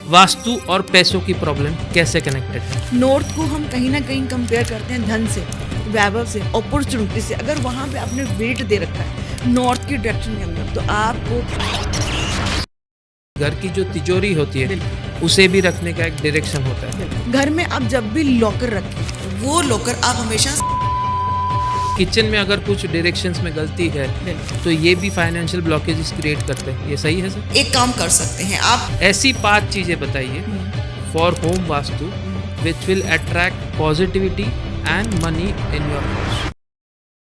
वास्तु और पैसों की प्रॉब्लम कैसे कनेक्टेड है? नॉर्थ को हम कहीं ना कहीं कंपेयर करते हैं धन से, वैभव से, अपॉर्चुनिटी से। अगर वहाँ पे आपने वेट दे रखा है नॉर्थ की डायरेक्शन के अंदर, तो आपको घर की जो तिजोरी होती है उसे भी रखने का एक डायरेक्शन होता है। घर में आप जब भी लॉकर रखें, वो लॉकर आप हमेशा किचन में अगर कुछ डायरेक्शंस में गलती है तो ये भी फाइनेंशियल ब्लॉकेजेस क्रिएट करते हैं। ये सही है सर? एक काम कर सकते हैं आप। ऐसी 5 चीजें बताइए for home vastu which will attract positivity and money in your house.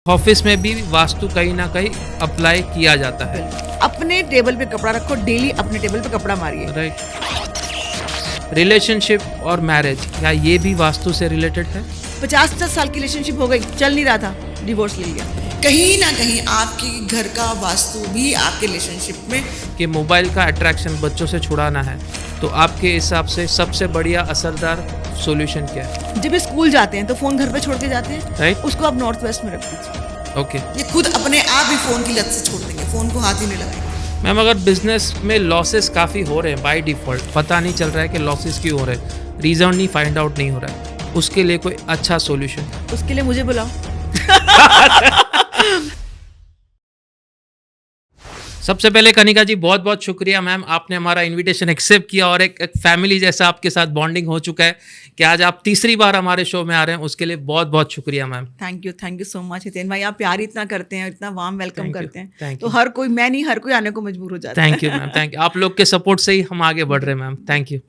Office में भी वास्तु कहीं ना कहीं अप्लाई किया जाता है। अपने टेबल पे कपड़ा रखो, डेली अपने टेबल पे कपड़ा मारिए। राइट। रिलेशनशिप और मैरिज, क्या ये भी वास्तु से रिलेटेड है? 50 साल की रिलेशनशिप हो गई, चल नहीं रहा था, डिवोर्स ले लिया। कहीं ना कहीं आपके घर का वास्तु भी आपके रिलेशनशिप में कि मोबाइल का अट्रैक्शन बच्चों से छुड़ाना है तो आपके हिसाब से सबसे बढ़िया असरदार सॉल्यूशन क्या है? जब ये स्कूल जाते हैं तो फोन घर पे छोड़ के जाते हैं, राइट। उसको आप नॉर्थ वेस्ट में रख दीजिए। ओके। ये खुद अपने आप ही फोन की लत से छोड़ देंगे, फोन को हाथ ही नहीं लगाएंगे। मैम, अगर बिजनेस में लॉसेस काफ़ी हो रहे हैं बाय डिफ़ॉल्ट, पता नहीं चल रहा है कि लॉसेस क्यों हो रहे हैं, रीज़न नहीं फाइंड आउट नहीं हो रहा है, उसके लिए कोई अच्छा सॉल्यूशन? उसके लिए मुझे बुलाओ। सबसे पहले कनिका जी बहुत बहुत शुक्रिया मैम, आपने हमारा इनविटेशन एक्सेप्ट किया और एक फैमिली जैसा आपके साथ बॉन्डिंग हो चुका है कि आज आप तीसरी बार हमारे शो में आ रहे हैं, उसके लिए बहुत बहुत शुक्रिया ma'am. Thank you so much Hiten भाई, आप प्यार इतना करते हैं, इतना वार्म वेलकम करते हैं, thank तो हर कोई, मैं नहीं हर कोई आने को मजबूर हो जाता है। Thank you ma'am, thank you. आप लोग के सपोर्ट से ही हम आगे बढ़ रहे हैं मैम, थैंक यू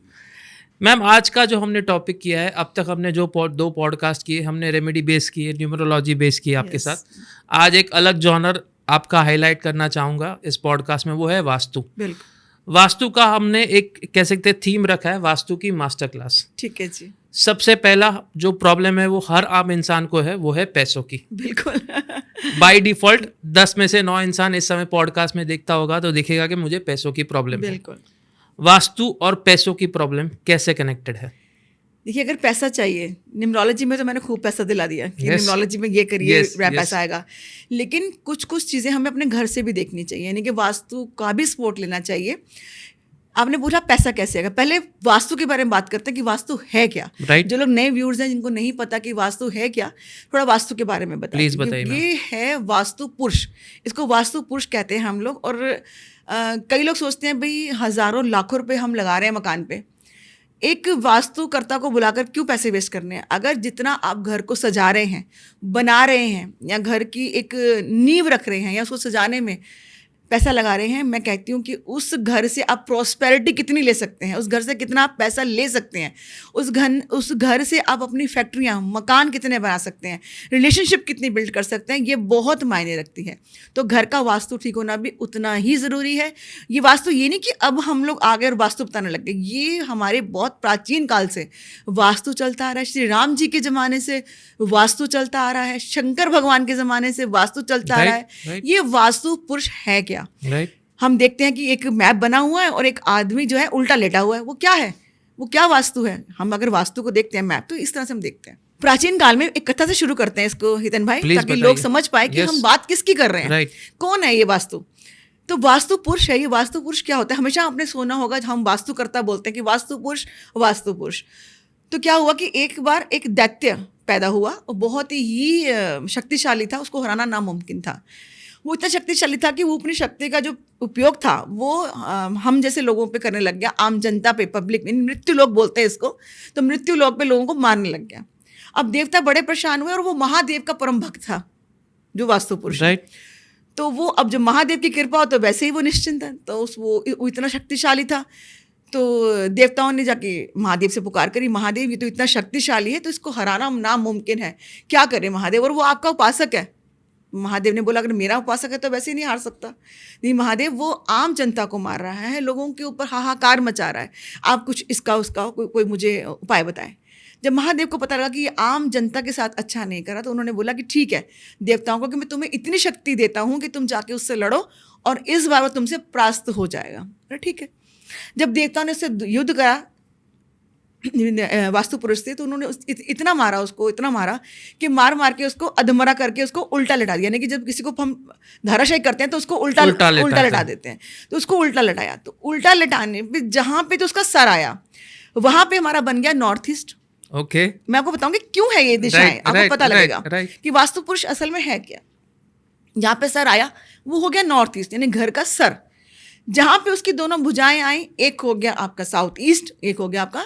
मैम। आज का जो हमने टॉपिक किया है, अब तक हमने जो 2 पॉडकास्ट किए, हमने रेमेडी बेस किए, न्यूमरोलॉजी बेस किए आपके साथ। आज एक अलग जॉनर आपका हाईलाइट करना चाहूँगा इस पॉडकास्ट में, वो है वास्तु। बिल्कुल। वास्तु का हमने एक कह सकते हैं थीम रखा है, वास्तु की मास्टर क्लास। ठीक है जी। सबसे पहला जो प्रॉब्लम है वो हर आम इंसान को है, वो है पैसों की। बिल्कुल। बाय डिफॉल्ट 10 में से 9 इंसान इस समय पॉडकास्ट में देखता होगा तो दिखेगा कि मुझे पैसों की प्रॉब्लम है। बिल्कुल। वास्तु और पैसों की प्रॉब्लम कैसे कनेक्टेड है? देखिए, अगर पैसा चाहिए, न्यूमरोलॉजी में तो मैंने खूब पैसा दिला दिया कि Yes. न्यूमरोलॉजी में ये करिए, Yes, yes. पैसा आएगा। लेकिन कुछ चीज़ें हमें अपने घर से भी देखनी चाहिए, यानी कि वास्तु का भी सपोर्ट लेना चाहिए। आपने पूछा पैसा कैसे आएगा, पहले वास्तु के बारे में बात करते हैं कि वास्तु है क्या। Right. जो लोग नए व्यूअर्स हैं जिनको नहीं पता कि वास्तु है क्या, थोड़ा वास्तु के बारे में बताइए। Please बताइए ये है वास्तु पुरुष, इसको वास्तु पुरुष कहते हैं हम लोग। और कई लोग सोचते हैं भाई हज़ारों लाखों रुपए हम लगा रहे हैं मकान पे, एक वास्तुकर्ता को बुलाकर क्यों पैसे वेस्ट करने हैं? अगर जितना आप घर को सजा रहे हैं, बना रहे हैं, या घर की एक नींव रख रहे हैं, या उसको सजाने में पैसा लगा रहे हैं, मैं कहती हूँ कि उस घर से आप प्रॉस्पेरिटी कितनी ले सकते हैं, उस घर से कितना आप पैसा ले सकते हैं, उस घर से आप अपनी फैक्ट्रियाँ, मकान कितने बना सकते हैं, रिलेशनशिप कितनी बिल्ड कर सकते हैं, ये बहुत मायने रखती है। तो घर का वास्तु ठीक होना भी उतना ही ज़रूरी है। ये वास्तु ये नहीं कि अब हम लोग आ गए और वास्तु बताने लग गए, ये हमारे बहुत प्राचीन काल से वास्तु चलता आ रहा है। श्री राम जी के ज़माने से वास्तु चलता आ रहा है, शंकर भगवान के ज़माने से वास्तु चलता आ रहा है। ये वास्तु पुरुष है क्या? राइट। हम देखते हैं कि एक मैप बना हुआ है और एक आदमी जो है उल्टा लेटा हुआ है, वो क्या है? वो क्या वास्तु है? हम अगर वास्तु को देखते हैं मैप, तो इस तरह से हम देखते हैं। प्राचीन काल में एक कथा से शुरू करते हैं इसको हितेन भाई, ताकि लोग समझ पाए कि हम बात किसकी कर रहे हैं। कौन है ये वास्तु? तो वास्तु पुरुष है। ये वास्तु पुरुष क्या होता है? हमेशा आपने सुना होगा, हम वास्तुकर्ता बोलते हैं कि वास्तु पुरुष, वास्तु पुरुष। तो क्या हुआ कि एक बार एक दैत्य पैदा हुआ और बहुत ही शक्तिशाली था, उसको हराना नामुमकिन था। वो इतना शक्तिशाली था कि वो अपनी शक्ति का जो उपयोग था वो हम जैसे लोगों पे करने लग गया, आम जनता पे, पब्लिक में, मृत्यु लोक बोलते हैं इसको। तो मृत्यु लोक पे लोगों को मारने लग गया। अब देवता बड़े परेशान हुए और वो महादेव का परम भक्त था जो वास्तु पुरुष। राइट। तो वो, अब जब महादेव की कृपा हो तो वैसे ही वो निश्चिंत है, तो वो इतना शक्तिशाली था। तो देवताओं ने जाके महादेव से पुकार करी, महादेव ये तो इतना शक्तिशाली है तो इसको हराना नामुमकिन है, क्या करें महादेव? और वो आपका उपासक है। महादेव ने बोला अगर मेरा उपासक है तो वैसे ही नहीं हार सकता। नहीं महादेव, वो आम जनता को मार रहा है, लोगों के ऊपर हाहाकार मचा रहा है, आप कुछ इसका उसका कोई मुझे उपाय बताएं। जब महादेव को पता लगा कि ये आम जनता के साथ अच्छा नहीं करा, तो उन्होंने बोला कि ठीक है देवताओं को, कि मैं तुम्हें इतनी शक्ति देता हूँ कि तुम जाके उससे लड़ो और इस बार वो तुमसे परास्त हो जाएगा। ठीक है। जब देवताओं ने उससे युद्ध करा, वास्तु पुरुष से, तो उन्होंने इतना मारा उसको, इतना मारा कि मार के उसको अधमरा करके उसको उल्टा लटा दिया। यानी कि जब किसी को हम धाराशायी करते हैं तो उसको उल्टा लटा देते हैं, तो उसको उल्टा लटाया। तो उल्टा लटाने पे जहाँ पे तो उसका सर आया, वहां पे हमारा बन गया नॉर्थ ईस्ट। ओके। मैं आपको बताऊंगी क्यों है ये दिशाएं, Right, आपको right, पता लगेगा right. कि वास्तु पुरुष असल में है क्या। जहाँ पे सर आया वो हो गया नॉर्थ ईस्ट, यानी घर का सर। जहां पे उसकी दोनों भुजाएं आई, एक हो गया आपका साउथ ईस्ट, एक हो गया आपका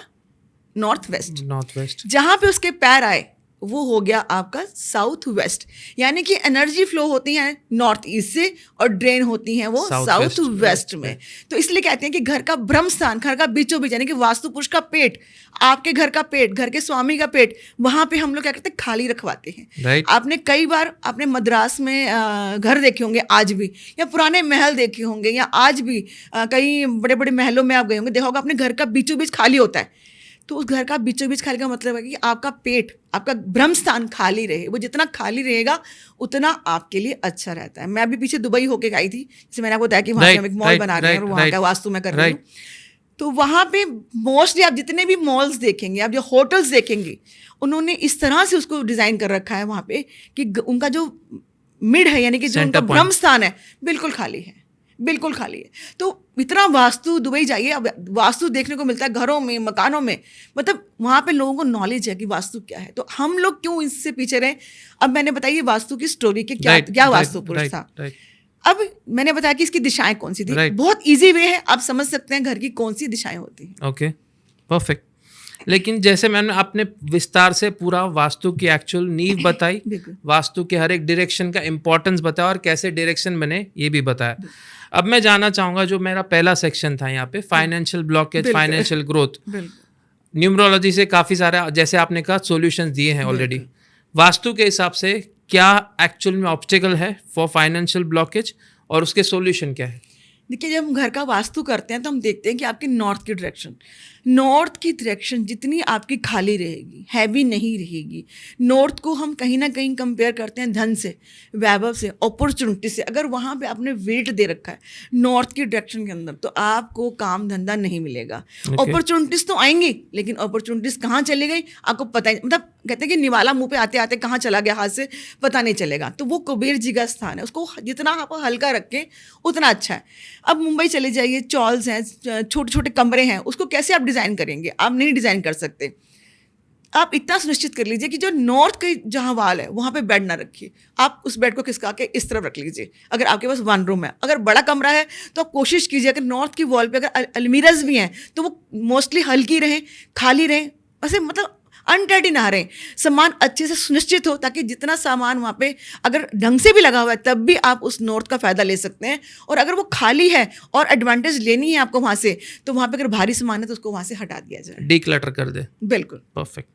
नॉर्थ वेस्ट। North west. जहां पे उसके पैर आए वो हो गया आपका साउथ वेस्ट, यानी कि एनर्जी फ्लो होती है नॉर्थ ईस्ट से और ड्रेन होती है वो South south west, west right, में। तो इसलिए कहते हैं कि घर का ब्रह्म स्थान, घर का बीचों बीच, यानी कि वास्तु पुरुष का पेट, आपके घर का पेट, घर के स्वामी का पेट, वहां पे हम लोग क्या करते हैं, खाली रखवाते हैं। Right. आपने कई बार आपने मद्रास में घर देखे होंगे आज भी, या पुराने महल देखे होंगे, या आज भी कई बड़े बड़े महलों में आप गए होंगे, देखा होगा अपने घर का बीचों बीच खाली होता है। तो उस घर का बीचों बीच खाली का मतलब है कि आपका पेट, आपका ब्रह्म स्थान खाली रहे। वो जितना खाली रहेगा उतना आपके लिए अच्छा रहता है। मैं अभी पीछे दुबई होके आई थी, जैसे मैंने आपको बताया कि वहाँ हम एक मॉल बना रहे हैं और वहाँ का वास्तु में कर रही हूँ। तो वहाँ पे मोस्टली आप जितने भी मॉल्स देखेंगे, आप जो होटल्स देखेंगे, उन्होंने इस तरह से उसको डिज़ाइन कर रखा है वहाँ पे कि उनका जो मिड है, यानी कि जो उनका ब्रह्म स्थान है, बिल्कुल खाली है, बिल्कुल खाली है। तो इतना वास्तु, दुबई जाइए, अब वास्तु देखने को मिलता है घरों में, मकानों में, मतलब वहाँ पे लोगों को नॉलेज है कि वास्तु क्या है। तो हम लोग क्यों इससे पीछे रहे। अब मैंने बताया वास्तु की स्टोरी कि क्या वास्तु पुरुष था। अब मैंने बताया कि इसकी दिशाएं कौन सी थी। बहुत इजी वे है, आप समझ सकते हैं घर की कौन सी दिशाएं होती हैं। Okay, perfect. लेकिन जैसे मैंने आपने विस्तार से पूरा वास्तु की एक्चुअल नींव बताई, वास्तु के हर एक डायरेक्शन का इंपॉर्टेंस बताया और कैसे डायरेक्शन बने ये भी बताया। अब मैं जानना चाहूँगा, जो मेरा पहला सेक्शन था यहाँ पे, financial blockage, financial growth, numerology से काफ़ी सारे, जैसे आपने कहा, सॉल्यूशंस दिए हैं ऑलरेडी। वास्तु के हिसाब से क्या एक्चुअल में ऑब्स्टेकल है फॉर फाइनेंशियल ब्लॉकेज और उसके सॉल्यूशन क्या है? देखिए, जब हम घर का वास्तु करते हैं तो हम देखते हैं कि आपकी नॉर्थ की डायरेक्शन जितनी आपकी खाली रहेगी, हैवी नहीं रहेगी। नॉर्थ को हम कहीं ना कहीं कंपेयर करते हैं धन से, वैभव से, अपॉर्चुनिटी से। अगर वहाँ पे आपने वेट दे रखा है नॉर्थ की डायरेक्शन के अंदर, तो आपको काम धंधा नहीं मिलेगा। अपॉर्चुनिटीज़ तो आएंगी, लेकिन अपॉर्चुनिटीज़ कहाँ चली गई आपको पता ही, मतलब कहते हैं कि निवाला मुँह पे आते आते कहाँ चला गया हाथ से पता नहीं चलेगा। तो वो कुबेर जी का स्थान है, उसको जितना आप हल्का रखें उतना अच्छा है। अब मुंबई चले जाइए, चॉल्स हैं, छोटे छोटे कमरे हैं, उसको कैसे आप डिज़ाइन करेंगे? आप नहीं डिज़ाइन कर सकते। आप इतना सुनिश्चित कर लीजिए कि जो नॉर्थ के जहाँ वाल है वहाँ पे बेड ना रखिए। आप उस बेड को खिसका के इस तरफ रख लीजिए। अगर आपके पास वन रूम है, अगर बड़ा कमरा है तो आप कोशिश कीजिए अगर नॉर्थ की वॉल पे अगर अलमीराज भी हैं तो वो मोस्टली हल्की रहें, खाली रहें, वैसे मतलब अनटाइडी ना रहें, सामान अच्छे से सुनिश्चित हो, ताकि जितना सामान वहाँ पे अगर ढंग से भी लगा हुआ है तब भी आप उस नॉर्थ का फ़ायदा ले सकते हैं। और अगर वो खाली है और एडवांटेज लेनी है आपको वहाँ से, तो वहाँ पे अगर भारी सामान है तो उसको वहाँ से हटा दिया जाए, डीक्लटर कर दे। बिल्कुल, परफेक्ट।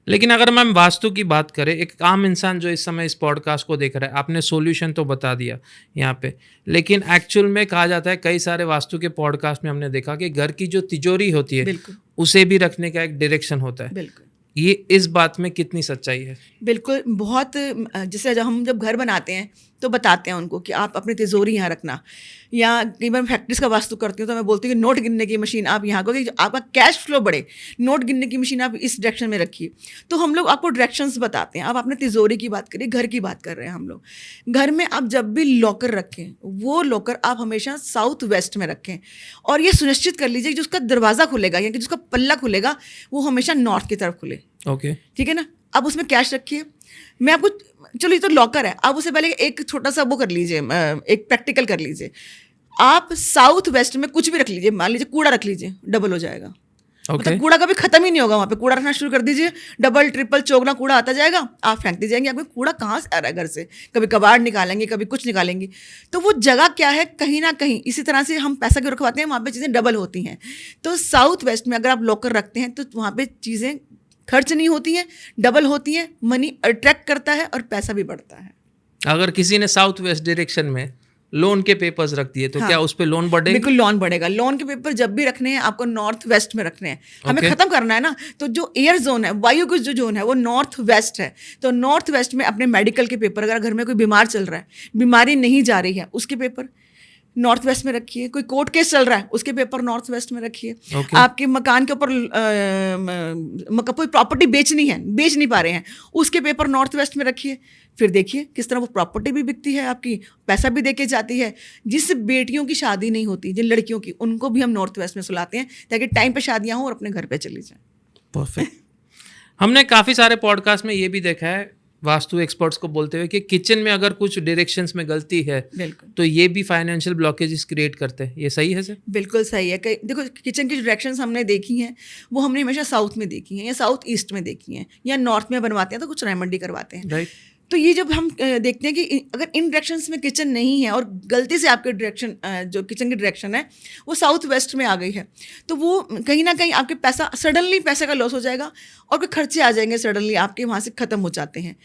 लेकिन अगर मैम वास्तु की बात करें, एक आम इंसान जो इस समय इस पॉडकास्ट को देख रहा है, आपने सॉल्यूशन तो बता दिया यहाँ पे, लेकिन एक्चुअल में कहा जाता है, कई सारे वास्तु के पॉडकास्ट में हमने देखा कि घर की जो तिजोरी होती है उसे भी रखने का एक डायरेक्शन होता है। बिल्कुल, ये इस बात में कितनी सच्चाई है? बिल्कुल, बहुत। जैसे जब घर बनाते हैं तो बताते हैं उनको कि आप अपनी तिजोरी यहाँ रखना, या कई बार फैक्ट्रीज का वास्तु करती हूँ तो मैं बोलती हूँ कि नोट गिनने की मशीन आप यहाँ को, आपका कैश फ्लो बढ़े, नोट गिनने की मशीन आप इस डायरेक्शन में रखिए। तो हम लोग आपको डायरेक्शंस बताते हैं। आप अपने तिजोरी की बात करिए, घर की बात कर रहे हैं हम लोग। घर में आप जब भी लॉकर रखें, वो लॉकर आप हमेशा साउथ वेस्ट में रखें, और ये सुनिश्चित कर लीजिए कि जो उसका दरवाज़ा खुलेगा या कि जिसका पल्ला खुलेगा वो हमेशा नॉर्थ की तरफ खुले। ओके, ठीक है ना। अब उसमें कैश रखिए। मैं आपको, चलो ये तो लॉकर है, आप उससे पहले एक छोटा सा वो कर लीजिए, एक प्रैक्टिकल कर लीजिए। आप साउथ वेस्ट में कुछ भी रख लीजिए, मान लीजिए कूड़ा रख लीजिए, डबल हो जाएगा। मतलब कूड़ा कभी खत्म ही नहीं होगा। वहाँ पे कूड़ा रखना शुरू कर दीजिए, डबल ट्रिपल चौगना कूड़ा आता जाएगा, आप फेंक दी जाएंगे। आपको कूड़ा कहाँ से आ रहा है घर से, कभी कबाड़ निकालेंगे, कभी कुछ निकालेंगे। तो वो जगह क्या है, कहीं ना कहीं इसी तरह से हम पैसा क्यों रखवाते हैं, वहाँ पे चीज़ें डबल होती हैं। तो साउथ वेस्ट में अगर आप लॉकर रखते हैं तो वहाँ पे चीज़ें खर्च नहीं होती हैं, डबल होती हैं, मनी अट्रैक्ट करता है और पैसा भी बढ़ता है। अगर किसी ने साउथ वेस्ट डायरेक्शन में लोन के पेपर्स रख दिए तो क्या उस पे लोन बढ़ेगा? बिल्कुल लोन बढ़ेगा। लोन के पेपर जब भी रखने हैं आपको नॉर्थ वेस्ट में रखने हैं। हमें खत्म करना है ना, तो जो एयर जोन है, वायु का जो जोन है वो नॉर्थ वेस्ट है। तो नॉर्थ वेस्ट में अपने मेडिकल के पेपर, अगर घर में कोई बीमार चल रहा है, बीमारी नहीं जा रही है, उसके पेपर, नॉर्थ वेस्ट में रखिए। कोई कोर्ट केस चल रहा है, उसके पेपर नॉर्थ वेस्ट में रखिए। Okay. आपके मकान के ऊपर कोई प्रॉपर्टी बेच नहीं पा रहे हैं, उसके पेपर नॉर्थ वेस्ट में रखिए। फिर देखिए किस तरह वो प्रॉपर्टी भी बिकती है, आपकी पैसा भी देके जाती है। जिस बेटियों की शादी नहीं होती, जिन लड़कियों की, उनको भी हम नॉर्थ वेस्ट में सुलाते हैं ताकि टाइम पे शादियां हों और अपने घर पे चली जाएं। परफेक्ट। हमने काफ़ी सारे पॉडकास्ट में ये भी देखा है वास्तु एक्सपर्ट्स को बोलते हुए कि किचन में अगर कुछ डायरेक्शंस में गलती है बिल्कुल, तो ये भी फाइनेंशियल ब्लॉकेजेस क्रिएट करते हैं। ये सही है सर? बिल्कुल सही है। देखो, किचन की जो डायरेक्शंस हमने देखी हैं वो हमने हमेशा साउथ में देखी हैं या साउथ ईस्ट में देखी हैं या नॉर्थ में बनवाते हैं तो कुछ रेमेडी करवाते हैं। राइट। तो ये जब हम देखते हैं कि अगर इन डायरेक्शंस में किचन नहीं है और गलती से आपके डायरेक्शन जो किचन की डायरेक्शन है वो साउथ वेस्ट में आ गई है, तो वो कहीं ना कहीं आपके सडनली पैसे का लॉस हो जाएगा और कोई खर्चे आ जाएंगे सडनली आपके वहाँ से ख़त्म हो जाते हैं।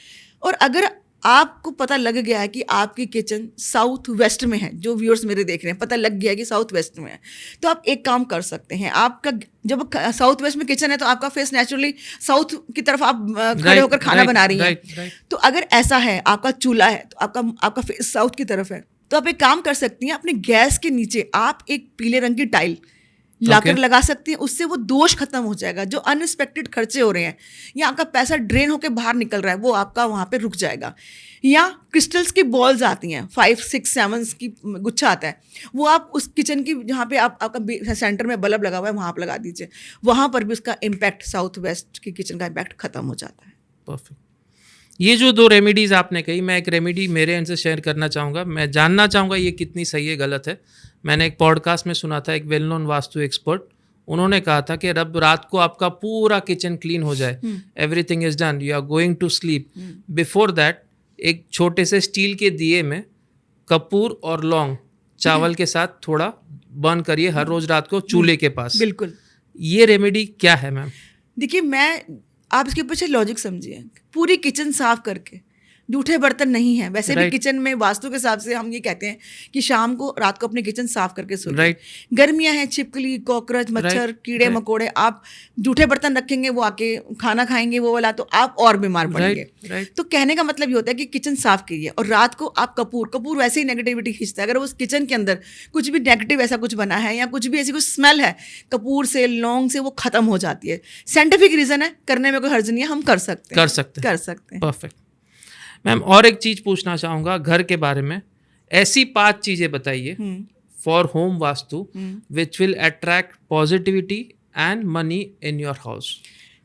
और अगर आपको पता लग गया है कि आपकी किचन साउथ वेस्ट में है, जो व्यूअर्स मेरे देख रहे हैं पता लग गया है कि साउथ वेस्ट में है, तो आप एक काम कर सकते हैं। आपका जब साउथ वेस्ट में किचन है तो आपका फेस नेचुरली साउथ की तरफ आप खड़े होकर खाना बना रही हैं। तो अगर ऐसा है, आपका चूल्हा है तो आपका फेस साउथ की तरफ है, तो आप एक काम कर सकती हैं, अपने गैस के नीचे आप एक पीले रंग की टाइल लाकर लगा सकती हैं। उससे वो दोष खत्म हो जाएगा। जो अनएक्सपेक्टेड खर्चे हो रहे हैं या आपका पैसा ड्रेन होकर बाहर निकल रहा है वो आपका वहाँ पे रुक जाएगा। या क्रिस्टल्स की बॉल्स आती हैं, 5, 6, 7 की गुच्छा आता है, वो आप उस किचन की जहाँ पे आपका सेंटर में बल्ब लगा हुआ है वहाँ आप लगा दीजिए। वहाँ पर भी उसका इम्पैक्ट, साउथ वेस्ट की किचन का इम्पैक्ट खत्म हो जाता है। परफेक्ट। ये जो 2 रेमेडीज़ आपने कही, मैं एक रेमेडी मेरे एंड से शेयर करना चाहूँगा। मैं जानना चाहूँगा ये कितनी सही है गलत है। मैंने एक पॉडकास्ट में सुना था, एक वेल नोन वास्तु एक्सपर्ट, उन्होंने कहा था कि जब रात को आपका पूरा किचन क्लीन हो जाए, everything is done, you are going to sleep, before that एक छोटे से स्टील के दिए में कपूर और लौंग चावल के साथ थोड़ा बर्न करिए हर रोज रात को चूल्हे के पास। बिल्कुल। ये रेमेडी क्या है मैम? देखिए, आप इसके पीछे लॉजिक समझिए। पूरी किचन साफ करके, जूठे बर्तन नहीं है। वैसे भी किचन में वास्तु के हिसाब से हम ये कहते हैं कि शाम को, रात को अपनी किचन साफ करके सोइए। गर्मियां हैं, छिपकली, कॉकरोच, मच्छर, कीड़े मकोड़े, आप जूठे बर्तन रखेंगे वो आके खाना खाएंगे वो वाला, तो आप और बीमार पड़ेंगे। तो कहने का मतलब ये होता है कि किचन साफ कीजिए। और रात को आप कपूर वैसे ही नेगेटिविटी खींचता है। अगर उस किचन के अंदर कुछ भी नेगेटिव ऐसा कुछ बना है या कुछ भी ऐसी कुछ स्मेल है कपूर से, लौंग से, वो खत्म हो जाती है। साइंटिफिक रीजन है, करने में कोई हर्ज नहीं है, हम कर सकते हैं। परफेक्ट। मैम, और एक चीज पूछना चाहूंगा घर के बारे में। ऐसी 5 चीजें बताइए for home vastu which will attract positivity and money in your house.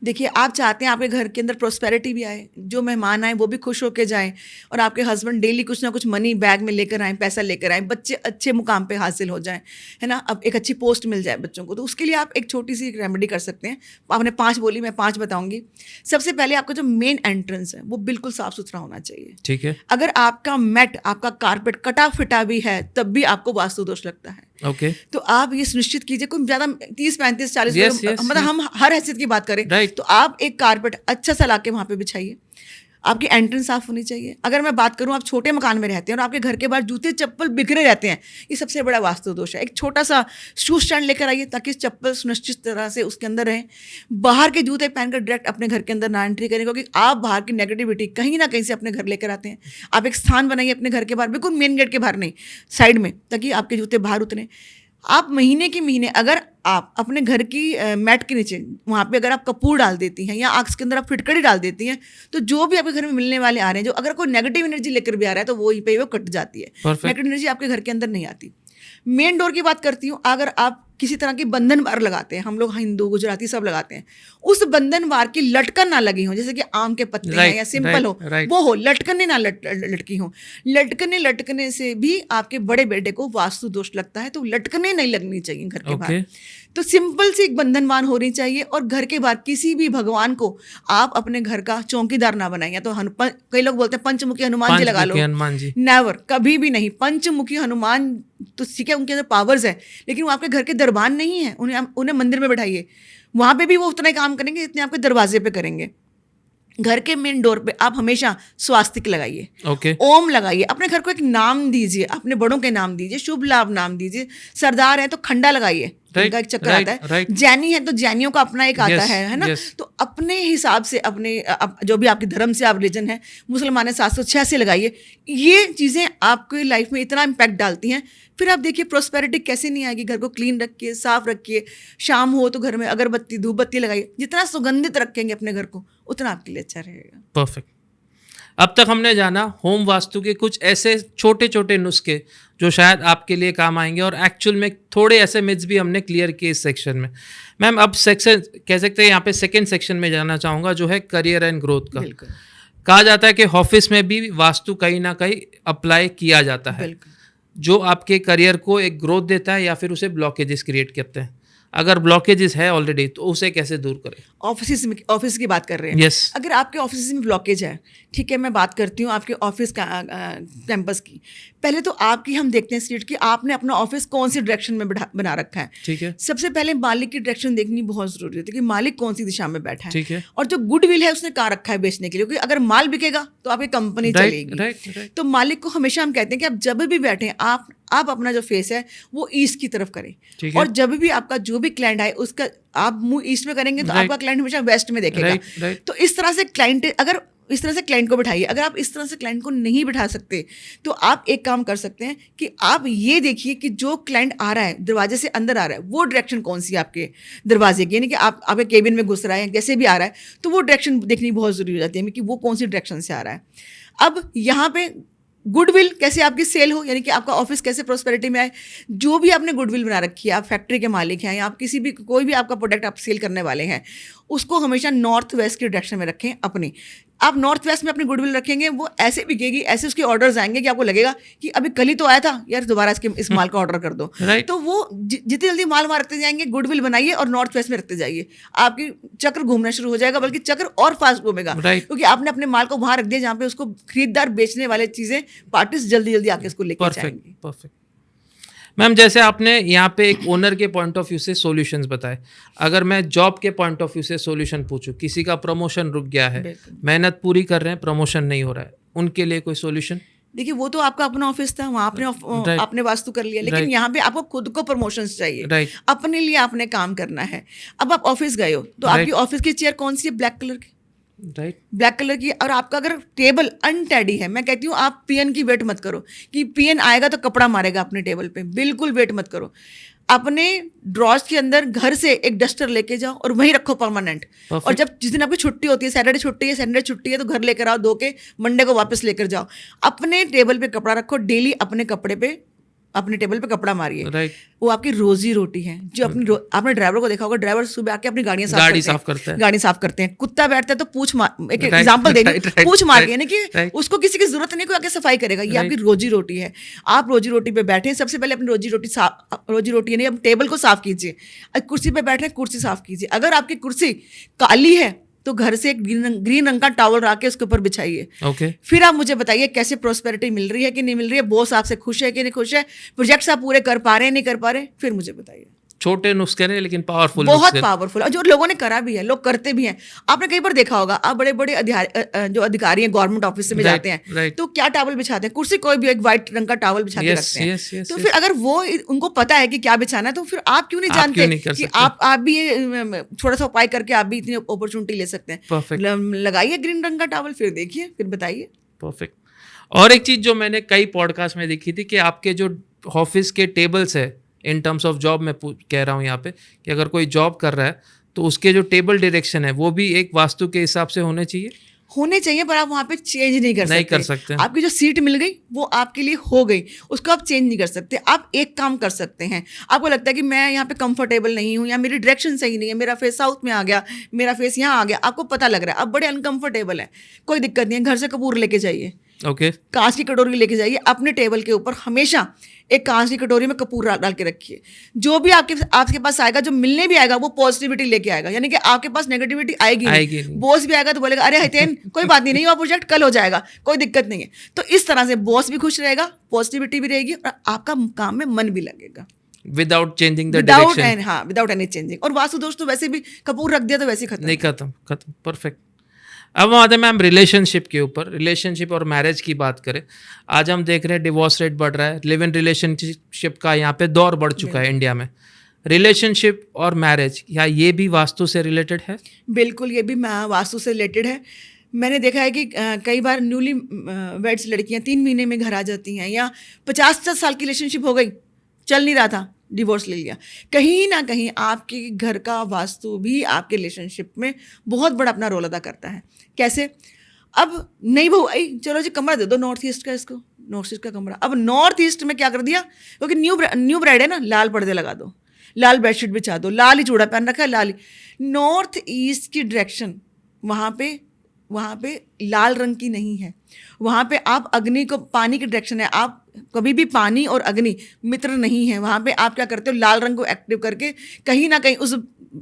देखिए, आप चाहते हैं आपके घर के अंदर प्रोस्पेरिटी भी आए, जो मेहमान आए वो भी खुश होकर जाएं, और आपके हस्बैंड डेली कुछ ना कुछ मनी बैग में लेकर आएँ, पैसा लेकर आएँ, बच्चे अच्छे मुकाम पे हासिल हो जाएं, है ना, अब एक अच्छी पोस्ट मिल जाए बच्चों को। तो उसके लिए आप एक छोटी सी रेमेडी कर सकते हैं। आपने 5 बोली, मैं 5 बताऊंगी। सबसे पहले आपका जो मेन एंट्रेंस है वो बिल्कुल साफ सुथरा होना चाहिए। ठीक है। अगर आपका मैट, आपका कारपेट कटा फिटा भी है तब भी आपको वास्तु दोष लगता है। ओके। तो आप ये सुनिश्चित कीजिए, कोई ज्यादा 30, 35, 40 मतलब हम हर हैसियत की बात करें, तो आप एक कारपेट अच्छा सा लाके वहां पे बिछाइए। आपकी एंट्रेंस साफ होनी चाहिए। अगर मैं बात करूं, आप छोटे मकान में रहते हैं और आपके घर के बाहर जूते चप्पल बिखरे रहते हैं, ये सबसे बड़ा वास्तु दोष है। एक छोटा सा शू स्टैंड लेकर आइए ताकि चप्पल सुनिश्चित तरह से उसके अंदर रहें। बाहर के जूते पहनकर डायरेक्ट अपने घर के अंदर ना एंट्री करें, क्योंकि आप बाहर की नेगेटिविटी कहीं ना कहीं से अपने घर लेकर आते हैं। आप एक स्थान बनाइए अपने घर के बाहर, बिल्कुल मेन गेट के बाहर नहीं, साइड में, ताकि आपके जूते बाहर उतरें। आप महीने के महीने अगर आप अपने घर की मैट के नीचे वहाँ पे अगर आप कपूर डाल देती हैं या आग के अंदर आप फिटकड़ी डाल देती हैं, तो जो भी आपके घर में मिलने वाले आ रहे हैं, जो अगर कोई नेगेटिव एनर्जी लेकर भी आ रहा है तो वहीं पे वो कट जाती है। नेगेटिव एनर्जी आपके घर के अंदर नहीं आती। मेन डोर की बात करती हूँ, अगर आप किसी तरह की बंधन वार लगाते हैं, हम लोग हिंदू गुजराती सब लगाते हैं, उस बंधन वार की लटकन ना लगी हो, जैसे कि आम के पत्ते हैं या सिंपल हो, वो हो, लटकने ना लटकी हो। लटकने से भी आपके बड़े बेटे को वास्तु दोष लगता है, तो लटकने नहीं लगनी चाहिए घर के बाहर। तो सिंपल सी एक बंधनवान होनी चाहिए। और घर के बाहर किसी भी भगवान को आप अपने घर का चौकीदार ना बनाएं। या तो कई लोग बोलते हैं पंचमुखी हनुमान जी लगा लो, नेवर, कभी भी नहीं। पंचमुखी हनुमान तो ठीक है, उनके अंदर पावर्स है, लेकिन वो आपके घर के दरबान नहीं है। उन्हें मंदिर में बैठाइए, वहां पे भी वो उतना ही काम करेंगे जितने आपके दरवाजे पे करेंगे। घर के मेन डोर पे आप हमेशा स्वास्तिक लगाइए, ओम लगाइए, अपने घर को एक नाम दीजिए, अपने बड़ों के नाम दीजिए, शुभ लाभ नाम दीजिए। सरदार है तो खंडा लगाइए, उनका एक चक्कर आता है। जैनी है तो जैनियों का अपना एक आता है ना। तो अपने हिसाब से, अपने जो भी आपके धर्म से आप रिलीजन है, मुसलमान है 786 लगाइए। ये चीज़ें आपकी लाइफ में इतना इम्पैक्ट डालती हैं, फिर आप देखिए प्रोस्पेरिटी कैसे नहीं आएगी। घर को क्लीन रखिए, साफ रखिए, शाम हो तो घर में अगरबत्ती धूप बत्ती लगाइए। जितना सुगंधित रखेंगे अपने घर को उतना आपके लिए अच्छा रहेगा। परफेक्ट। अब तक हमने जाना होम वास्तु के कुछ ऐसे छोटे छोटे नुस्खे जो शायद आपके लिए काम आएंगे, और एक्चुअल में थोड़े ऐसे मिथ्स भी हमने क्लियर किए इस सेक्शन में। मैम अब सेक्शन कह सकते हैं यहाँ पे सेकंड सेक्शन में जाना चाहूँगा, जो है करियर एंड ग्रोथ का। बिल्कुल कहा जाता है कि ऑफिस में भी वास्तु कहीं ना कहीं अप्लाई किया जाता है, बिल्कुल। जो आपके करियर को एक ग्रोथ देता है या फिर उसे ब्लॉकेजेस क्रिएट करते हैं। अगर ब्लॉकेजेस है ऑलरेडी तो उसे कैसे दूर करें? ऑफिस की बात कर रहे हैं। यस। अगर आपके ऑफिस में ब्लॉकेज है, ठीक है, मैं बात करती हूँ आपके ऑफिस का कैंपस की। पहले तो आपकी हम देखते हैं सीट कि आपने अपना ऑफिस कौन सी डायरेक्शन में बना रखा है। ठीक है। सबसे पहले मालिक की डायरेक्शन देखनी बहुत जरूरी होती है कि मालिक कौन सी दिशा में बैठा है। ठीक है। और जो गुडविल है उसने कहाँ रखा है बेचने के लिए, क्योंकि अगर माल बिकेगा तो आपकी कंपनी चलेगी। राइट। तो मालिक को हमेशा हम कहते हैं कि आप जब भी बैठे आप अपना जो फेस है वो ईस्ट की तरफ करें। ठीक है। और जब भी आपका जो भी क्लाइंट आए उसका आप मुंह ईस्ट में करेंगे तो आपका क्लाइंट हमेशा वेस्ट में देखेगा। राइट। तो इस तरह से क्लाइंट को बिठाइए। अगर आप इस तरह से क्लाइंट को नहीं बिठा सकते तो आप एक काम कर सकते हैं कि आप ये देखिए कि जो क्लाइंट आ रहा है दरवाजे से अंदर आ रहा है वो डायरेक्शन कौन सी है आपके दरवाजे की, यानी कि आप आपके केबिन में घुस रहा है जैसे भी आ रहा है तो वो डायरेक्शन देखनी बहुत ज़रूरी हो जाती है कि वो कौन सी डायरेक्शन से आ रहा है। अब यहाँ पे गुडविल कैसे आपकी सेल हो, यानी कि आपका ऑफिस कैसे प्रोस्पेरिटी में आए। जो भी आपने गुडविल बना रखी है, आप फैक्ट्री के मालिक हैं या आप किसी भी कोई भी आपका प्रोडक्ट आप सेल करने वाले हैं, उसको हमेशा नॉर्थ वेस्ट की डायरेक्शन में रखें अपनी। आप नॉर्थ वेस्ट में अपनी गुडविल रखेंगे वो ऐसे बिकेगी, ऐसे उसके ऑर्डर्स आएंगे कि आपको लगेगा कि अभी कल ही तो आया था यार, दोबारा इस माल का ऑर्डर कर दो। तो वो जितनी जल्दी माल वहाँ रखते जाएंगे, गुडविल बनाइए और नॉर्थ वेस्ट में रखते जाइए, आपकी चक्र घूमना शुरू हो जाएगा, बल्कि चक्र और फास्ट घूमेगा। क्योंकि आपने अपने माल को वहाँ रख दिया जहाँ पे उसको खरीददार बेचने वाले चीज़ें पार्टीज जल्दी जल्दी आके उसको लेकर जाएंगे। परफेक्ट। मैम जैसे आपने यहाँ पे एक ओनर के पॉइंट ऑफ व्यू से सॉल्यूशंस बताए, अगर मैं जॉब के पॉइंट ऑफ व्यू से सॉल्यूशन पूछूं, किसी का प्रमोशन रुक गया है, मेहनत पूरी कर रहे हैं, प्रमोशन नहीं हो रहा है, उनके लिए कोई सॉल्यूशन? देखिए वो तो आपका अपना ऑफिस था, वहाँ आपने वास्तु कर लिया, लेकिन यहाँ पे आपको खुद को प्रमोशंस चाहिए, अपने लिए आपने काम करना है। अब आप ऑफिस गए हो तो आपकी ऑफिस की चेयर कौन सी है? ब्लैक कलर की। ब्लैक कलर की। और आपका अगर टेबल अनटैडी है, मैं कहती हूँ आप पीएन की वेट मत करो कि पीएन आएगा तो कपड़ा मारेगा अपने टेबल पे, बिल्कुल वेट मत करो। अपने ड्रॉर्स के अंदर घर से एक डस्टर लेके जाओ और वहीं रखो परमानेंट। और जब जिस दिन आपकी छुट्टी होती है, सैटरडे छुट्टी है तो घर लेकर आओ, धो के मंडे को वापस लेकर जाओ। अपने टेबल पे कपड़ा रखो, डेली अपने कपड़े पे अपने टेबल पे कपड़ा मारिए। वो आपकी रोजी रोटी है। जो आपने ड्राइवर को देखा होगा, ड्राइवर सुबह आके अपनी गाड़ी साफ करते हैं। कुत्ता बैठता है तो पूछ मार, एक एग्जांपल दे रही, पूछ मार के, यानी कि उसको किसी की जरूरत नहीं, कोई आके सफाई करेगा। ये आपकी रोजी रोटी है। आप रोजी रोटी पे बैठे, सबसे पहले अपनी रोजी रोटी यानी अब टेबल को साफ कीजिए। कुर्सी पे बैठे, कुर्सी साफ कीजिए। अगर आपकी कुर्सी काली है तो घर से एक ग्रीन रंग का टॉवल रख के उसके ऊपर बिछाइए। फिर आप मुझे बताइए कैसे प्रोस्पेरिटी मिल रही है कि नहीं मिल रही है, बॉस आपसे खुश है कि नहीं खुश है, प्रोजेक्ट्स आप पूरे कर पा रहे हैं नहीं कर पा रहे, फिर मुझे बताइए। छोटे नुस्खे हैं लेकिन पावरफुल, बहुत पावरफुल, और जो लोगों ने करा भी है, लोग करते भी हैं। आपने कई बार देखा होगा, आप बड़े बड़े जो अधिकारी हैं गवर्नमेंट ऑफिस में जाते हैं तो क्या टॉवल बिछाते हैं? कुर्सी कोई भी एक व्हाइट रंग का टॉवल बिछा के रखते हैं। तो फिर अगर वो उनको पता है कि क्या बिछाना है तो फिर आप क्यों नहीं जानते कि आप भी थोड़ा सा उपाय करके आप भी इतनी अपॉर्चुनिटी ले सकते हैं। लगाइए ग्रीन रंग का टॉवल, फिर देखिए, फिर बताइए। परफेक्ट। और एक चीज जो मैंने कई पॉडकास्ट में देखी थी कि आपके जो ऑफिस के टेबल्स है, इन टर्म्स ऑफ जॉब मैं कह रहा हूँ यहाँ पे, कि अगर कोई जॉब कर रहा है तो उसके जो टेबल डायरेक्शन है वो भी एक वास्तु के हिसाब से होने चाहिए, पर आप वहाँ पे चेंज नहीं कर सकते। आपकी जो सीट मिल गई वो आपके लिए हो गई, उसको आप चेंज नहीं कर सकते। आप एक काम कर सकते हैं, आपको लगता है कि मैं यहाँ पे कंफर्टेबल नहीं हूँ या मेरी डायरेक्शन सही नहीं है, मेरा फेस साउथ में आ गया, मेरा फेस यहाँ आ गया, आपको पता लग रहा है आप बड़े अनकंफर्टेबल है, कोई दिक्कत नहीं है, घर से कपूर लेके जाइए। कांच की कटोरी लेके जाइए, अपने टेबल के ऊपर हमेशा एक कांच की कटोरी में कपूर डाल के रखिए। जो भी आपके पास आएगा, जो मिलने भी आएगा, वो पॉजिटिविटी लेके आएगा, यानी कि आपके पास नेगेटिविटी आएगी नहीं। बॉस भी आएगा तो बोलेगा अरे हितेन कोई बात नहीं, वो प्रोजेक्ट कल हो जाएगा, कोई दिक्कत नहीं है। तो इस तरह से बॉस भी खुश रहेगा, पॉजिटिविटी भी रहेगी और आपका काम में मन भी लगेगा, विदाउट चेंजिंग द डायरेक्शन। हाँ, विदाउट एनी चेंजिंग। और वास्तु दोष तो वैसे भी कपूर रख दिया तो वैसे खत्म। परफेक्ट। अब आते हैं मैम रिलेशनशिप के ऊपर, रिलेशनशिप और मैरिज की बात करें। आज हम देख रहे हैं डिवोर्स रेट बढ़ रहा है, लिव इन रिलेशनशिप का यहाँ पे दौर बढ़ चुका है इंडिया में। रिलेशनशिप और मैरिज, या ये भी वास्तु से रिलेटेड है? बिल्कुल, ये भी वास्तु से रिलेटेड है। मैंने देखा है कि कई बार न्यूली वेड्स लड़कियां 3 महीने में घर आ जाती हैं, या 50 साल की रिलेशनशिप हो गई चल नहीं रहा था, डिवोर्स ले लिया। कहीं ना कहीं आपके घर का वास्तु भी आपके रिलेशनशिप में बहुत बड़ा अपना रोल अदा करता है। कैसे? अब नहीं बहू आई, चलो जी कमरा दे दो नॉर्थ ईस्ट का, इसको नॉर्थ ईस्ट का कमरा। अब नॉर्थ ईस्ट में क्या कर दिया, क्योंकि न्यू ब्राइड है ना, लाल पर्दे लगा दो, लाल बेडशीट बिछा दो, लाल ही चूड़ा पहन रखा है, लाल ही। नॉर्थ ईस्ट की डायरेक्शन वहाँ पे लाल रंग की नहीं है। वहाँ पे आप अग्नि को, पानी की डायरेक्शन है, आप कभी भी पानी और अग्नि मित्र नहीं है। वहाँ पे आप क्या करते हो, लाल रंग को एक्टिव करके कहीं ना कहीं उस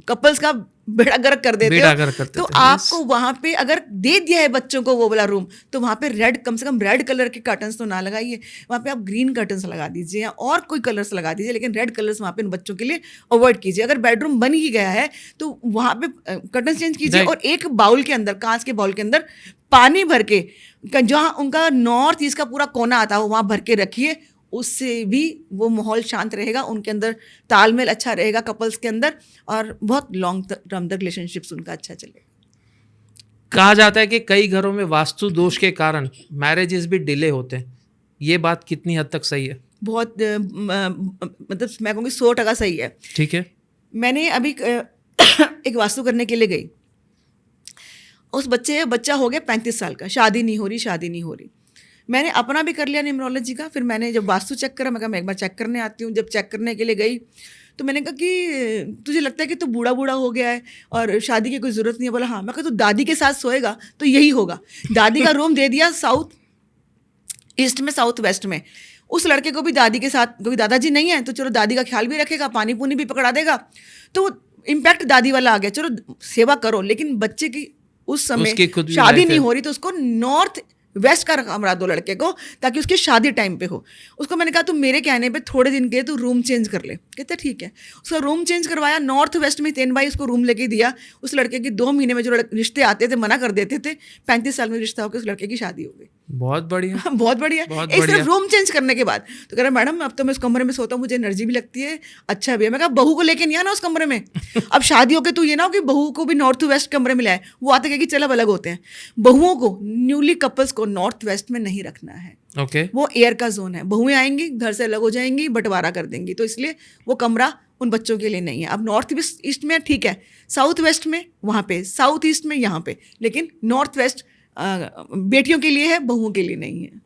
कपल्स का बेड़ा गर्क कर देते हो। तो आपको वहाँ पे अगर दे दिया है बच्चों को वो वाला रूम, तो वहाँ पे रेड, कम से कम रेड कलर के कर्टन्स तो ना लगाइए, वहाँ पे आप ग्रीन कर्टन्स लगा दीजिए या और कोई कलर्स लगा दीजिए, लेकिन रेड कलर्स वहाँ पे इन बच्चों के लिए अवॉइड कीजिए। अगर बेडरूम बन ही गया है तो वहाँ पे कर्टन्स चेंज कीजिए, और एक बाउल के अंदर, कांच के बाउल के अंदर पानी भर के, जहाँ उनका नॉर्थ ईस्ट का पूरा कोना आता हो वहाँ भर के रखिए। उससे भी वो माहौल शांत रहेगा, उनके अंदर तालमेल अच्छा रहेगा कपल्स के अंदर, और बहुत लॉन्ग टर्म तक रिलेशनशिप्स उनका अच्छा चलेगा। कहा जाता है कि कई घरों में वास्तु दोष के कारण मैरिजेस भी डिले होते हैं, ये बात कितनी हद तक सही है? बहुत मतलब मैं कहूँगी 100% सही है। ठीक है। मैंने अभी एक वास्तु करने के लिए गई, उस बच्चा हो गया 35 साल का, शादी नहीं हो रही। मैंने अपना भी कर लिया न्यूमरोलॉजी का, फिर मैंने जब वास्तु चेक करा, मैं कहा मैं एक बार चेक करने आती हूँ। जब चेक करने के लिए गई तो मैंने कहा कि तुझे लगता है कि तू बूढ़ा हो गया है और शादी की कोई ज़रूरत नहीं है। बोला हाँ। मैं कहा तू दादी के साथ सोएगा तो यही होगा। दादी का रूम दे दिया साउथ ईस्ट में, साउथ वेस्ट में। उस लड़के को भी दादी के साथ, क्योंकि दादाजी नहीं है तो चलो दादी का ख्याल भी रखेगा, पानी पूनी भी पकड़ा देगा, तो इम्पैक्ट दादी वाला आ गया। चलो सेवा करो, लेकिन बच्चे की उस समय शादी नहीं हो रही तो उसको नॉर्थ वेस्ट का कमरा दो लड़के को, ताकि उसकी शादी टाइम पे हो। उसको मैंने कहा तू मेरे कहने पे थोड़े दिन के तू रूम चेंज कर ले। कहते ठीक है। उसका रूम चेंज करवाया, नॉर्थ वेस्ट में 3 भाई उसको रूम लेके दिया। उस लड़के की 2 महीने में जो रिश्ते आते थे मना कर देते थे, 35 साल में रिश्ता होकर उस लड़के की शादी हो गई। बहुत बढ़िया। बहुत बढ़िया। एक सिर्फ रूम चेंज करने के बाद। तो कह रहा मैडम अब तो मैं उस कमरे में सोता हूँ, मुझे एनर्जी भी लगती है, अच्छा भी है। मैं कहा बहू को लेके नहीं आना उस कमरे में। अब शादी होकर तू ये ना हो कि बहू को भी नॉर्थ वेस्ट कमरे में लाए, वो आते कहेगी चल अब अलग होते हैं। बहुओं को, न्यूली कपल्स को नॉर्थ वेस्ट में नहीं रखना है। Okay. वो एयर का जोन है। बहुएं आएंगी, घर से अलग हो जाएंगी, बंटवारा कर देंगी, तो इसलिए वो कमरा उन बच्चों के लिए नहीं है। अब नॉर्थ ईस्ट में ठीक है, साउथ वेस्ट में वहाँ पे, साउथ ईस्ट में यहाँ पे, लेकिन नॉर्थ वेस्ट बेटियों के लिए है, बहुओं के लिए नहीं है।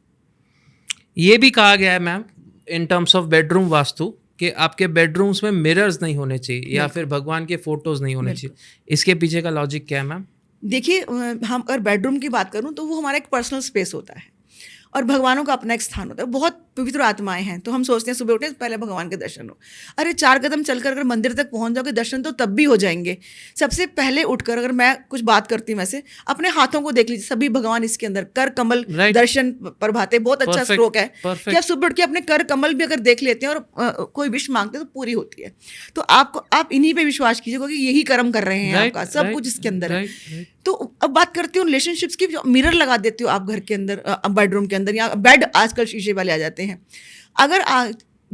ये भी कहा गया है ma'am in terms of bedroom vastu कि आपके बेडरूम्स में मिरर्स नहीं होने चाहिए या फिर भगवान के फोटोज नहीं होने चाहिए। इसके पीछे का लॉजिक क्या है मैम? देखिए, हम अगर बेडरूम की बात करूं तो वो हमारा एक पर्सनल स्पेस होता है और भगवानों का अपना एक स्थान होता है। बहुत पवित्र आत्माएं हैं, तो हम सोचते हैं सुबह उठे पहले भगवान के दर्शन हो। अरे 4 कदम चलकर अगर मंदिर तक पहुंच जाओगे, दर्शन तो तब भी हो जाएंगे। सबसे पहले उठकर, अगर मैं कुछ बात करती हूँ वैसे, अपने हाथों को देख लीजिए, सभी भगवान इसके अंदर कर कमल दर्शन प्रभाते, बहुत अच्छा स्ट्रोक है कि आप सुबह उठ के अपने कर कमल भी अगर देख लेते हैं और कोई विश मांगते हैं तो पूरी होती है। तो आप इन्हीं पे विश्वास कीजिए, क्योंकि यही कर्म कर रहे हैं आपका, सब कुछ इसके अंदर है। तो अब बात करती हूँ रिलेशनशिप्स की। मिरर लगा देती हो आप घर के अंदर, बेडरूम के अंदर, या बेड आजकल शीशे वाले आ जाते हैं। अगर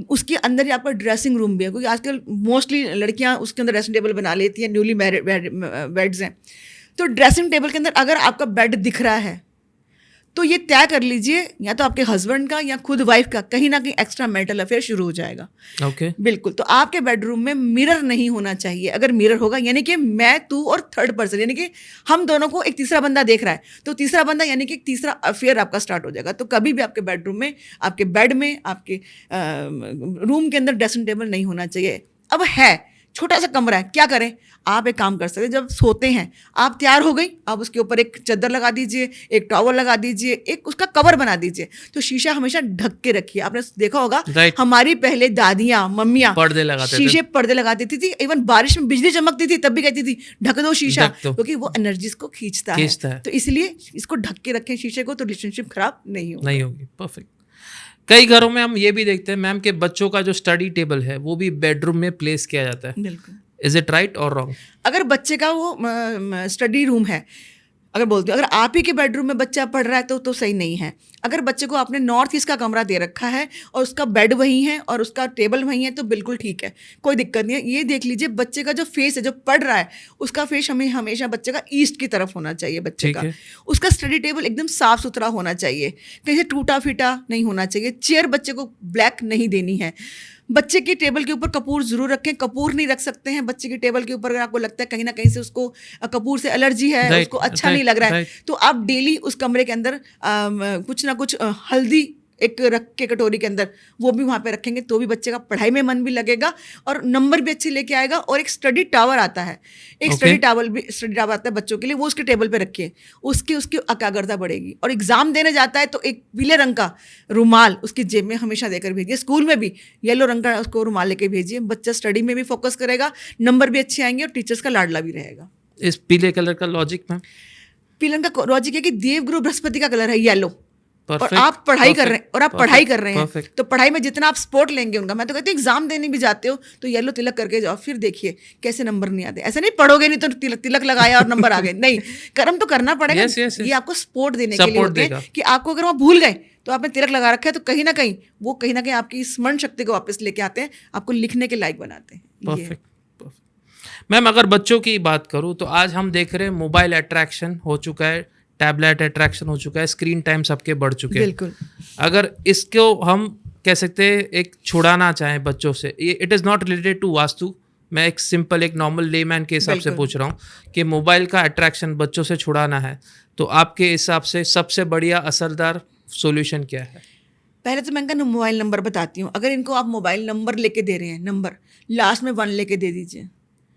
उसके अंदर ही आपका ड्रेसिंग रूम भी है, क्योंकि आजकल मोस्टली लड़कियां उसके अंदर ड्रेसिंग टेबल बना लेती हैं, न्यूली मैरिड बेड्स हैं। तो ड्रेसिंग टेबल के अंदर अगर आपका बेड दिख रहा है तो ये तय कर लीजिए, या तो आपके हस्बैंड का या खुद वाइफ का कहीं ना कहीं एक्स्ट्रा मैरिटल अफेयर शुरू हो जाएगा। ओके। बिल्कुल। तो आपके बेडरूम में मिरर नहीं होना चाहिए। अगर मिरर होगा, यानी कि मैं, तू और थर्ड पर्सन, यानी कि हम दोनों को एक तीसरा बंदा देख रहा है, तो तीसरा बंदा यानी कि एक तीसरा अफेयर आपका स्टार्ट हो जाएगा। तो कभी भी आपके बेडरूम में, आपके बेड में, आपके रूम के अंदर ड्रेसिंग टेबल नहीं होना चाहिए। अब है छोटा सा कमरा है, क्या करें? आप एक काम कर सकते हैं, जब सोते हैं आप तैयार हो गई, आप उसके ऊपर एक चादर लगा दीजिए, एक टॉवल लगा दीजिए, एक उसका कवर बना दीजिए। तो शीशा हमेशा ढक के रखिए। आपने देखा होगा हमारी पहले दादियाँ, मम्मियाँ शीशे पर्दे लगा देती थी। इवन बारिश में बिजली चमकती थी तब भी कहती थी ढक दो शीशा, क्योंकि वो एनर्जीज को खींचता है। तो इसलिए इसको ढक के रखें शीशे को, तो रिलेशनशिप खराब नहीं होगी। परफेक्ट। कई घरों में हम ये भी देखते हैं मैम कि बच्चों का जो स्टडी टेबल है वो भी बेडरूम में प्लेस किया जाता है। बिल्कुल। इज इट राइट और रॉन्ग? अगर बच्चे का वो स्टडी रूम है, अगर बोलते हो, अगर आप ही के बेडरूम में बच्चा पढ़ रहा है तो सही नहीं है। अगर बच्चे को आपने नॉर्थ ईस्ट का कमरा दे रखा है और उसका बेड वहीं है और उसका टेबल वहीं है, तो बिल्कुल ठीक है, कोई दिक्कत नहीं है। ये देख लीजिए बच्चे का जो फेस है, जो पढ़ रहा है, उसका फेस हमेशा बच्चे का ईस्ट की तरफ होना चाहिए। बच्चे का उसका स्टडी टेबल एकदम साफ सुथरा होना चाहिए, कहीं से टूटा फीटा नहीं होना चाहिए। चेयर बच्चे को ब्लैक नहीं देनी है। बच्चे की टेबल के ऊपर कपूर जरूर रखें, कपूर नहीं रख सकते हैं बच्चे की टेबल के ऊपर अगर आपको लगता है कहीं ना कहीं से उसको कपूर से एलर्जी है, Right, उसको अच्छा नहीं right, लग रहा है, right. तो आप डेली उस कमरे के अंदर कुछ ना कुछ हल्दी एक रख के कटोरी के अंदर वो भी वहाँ पे रखेंगे, तो भी बच्चे का पढ़ाई में मन भी लगेगा और नंबर भी अच्छे लेके आएगा। और एक स्टडी टावर आता है, एक Okay. स्टडी टावर आता है बच्चों के लिए, वो उसके टेबल पे रखिए, उसकी उसकी एकाग्रता बढ़ेगी। और एग्जाम देने जाता है तो एक पीले रंग का रुमाल उसकी जेब में हमेशा देकर भेजिए, स्कूल में भी येलो रंग का उसको रुमाल लेके भेजिए, बच्चा स्टडी में भी फोकस करेगा, नंबर भी अच्छे आएंगे और टीचर्स का लाडला भी रहेगा। इस पीले कलर का लॉजिक मैम? पीले रंग का लॉजिक है कि देवगुरु बृहस्पति का कलर है येलो, और Perfect, आप पढ़ाई कर रहे हैं, और आप पढ़ाई perfect, कर रहे हैं, perfect. तो पढ़ाई में जितना आप सपोर्ट लेंगे उनका, मैं तो कहती हूँ एग्जाम देने भी जाते हो तो येलो तिलक करके जाओ, फिर देखिए कैसे नंबर नहीं आते। ऐसा नहीं पढ़ोगे नहीं तो तिलक लगाया और नंबर आ गए, नहीं, कर्म तो करना पड़ेगा। Yes, yes, yes. ये आपको सपोर्ट देने के लिए Support होते हैं देगा। कि आपको अगर वहाँ भूल गए तो आपने तिलक लगा रखा है, तो कहीं ना कहीं आपकी स्मरण शक्ति को वापस लेके आते हैं, आपको लिखने के लायक बनाते हैं। ये है। परफेक्ट। मैम अगर बच्चों की बात करूँ तो आज हम देख रहे हैं मोबाइल अट्रैक्शन हो चुका है, टैबलेट अट्रैक्शन हो चुका है, स्क्रीन टाइम सबके बढ़ चुके हैं। बिल्कुल। अगर इसको हम कह सकते हैं एक छुड़ाना चाहें बच्चों से, ये it is not related to vastu, मैं एक सिंपल एक नॉर्मल लेमैन के हिसाब से बिल्कुल। पूछ रहा हूँ कि मोबाइल का अट्रैक्शन बच्चों से छुड़ाना है, तो आपके हिसाब से सबसे बढ़िया असरदार सॉल्यूशन क्या है? पहले तो मैं इनका मोबाइल नंबर बताती हूँ। अगर इनको आप मोबाइल नंबर लेके दे रहे हैं, नंबर लास्ट में 1 लेके दे दीजिए,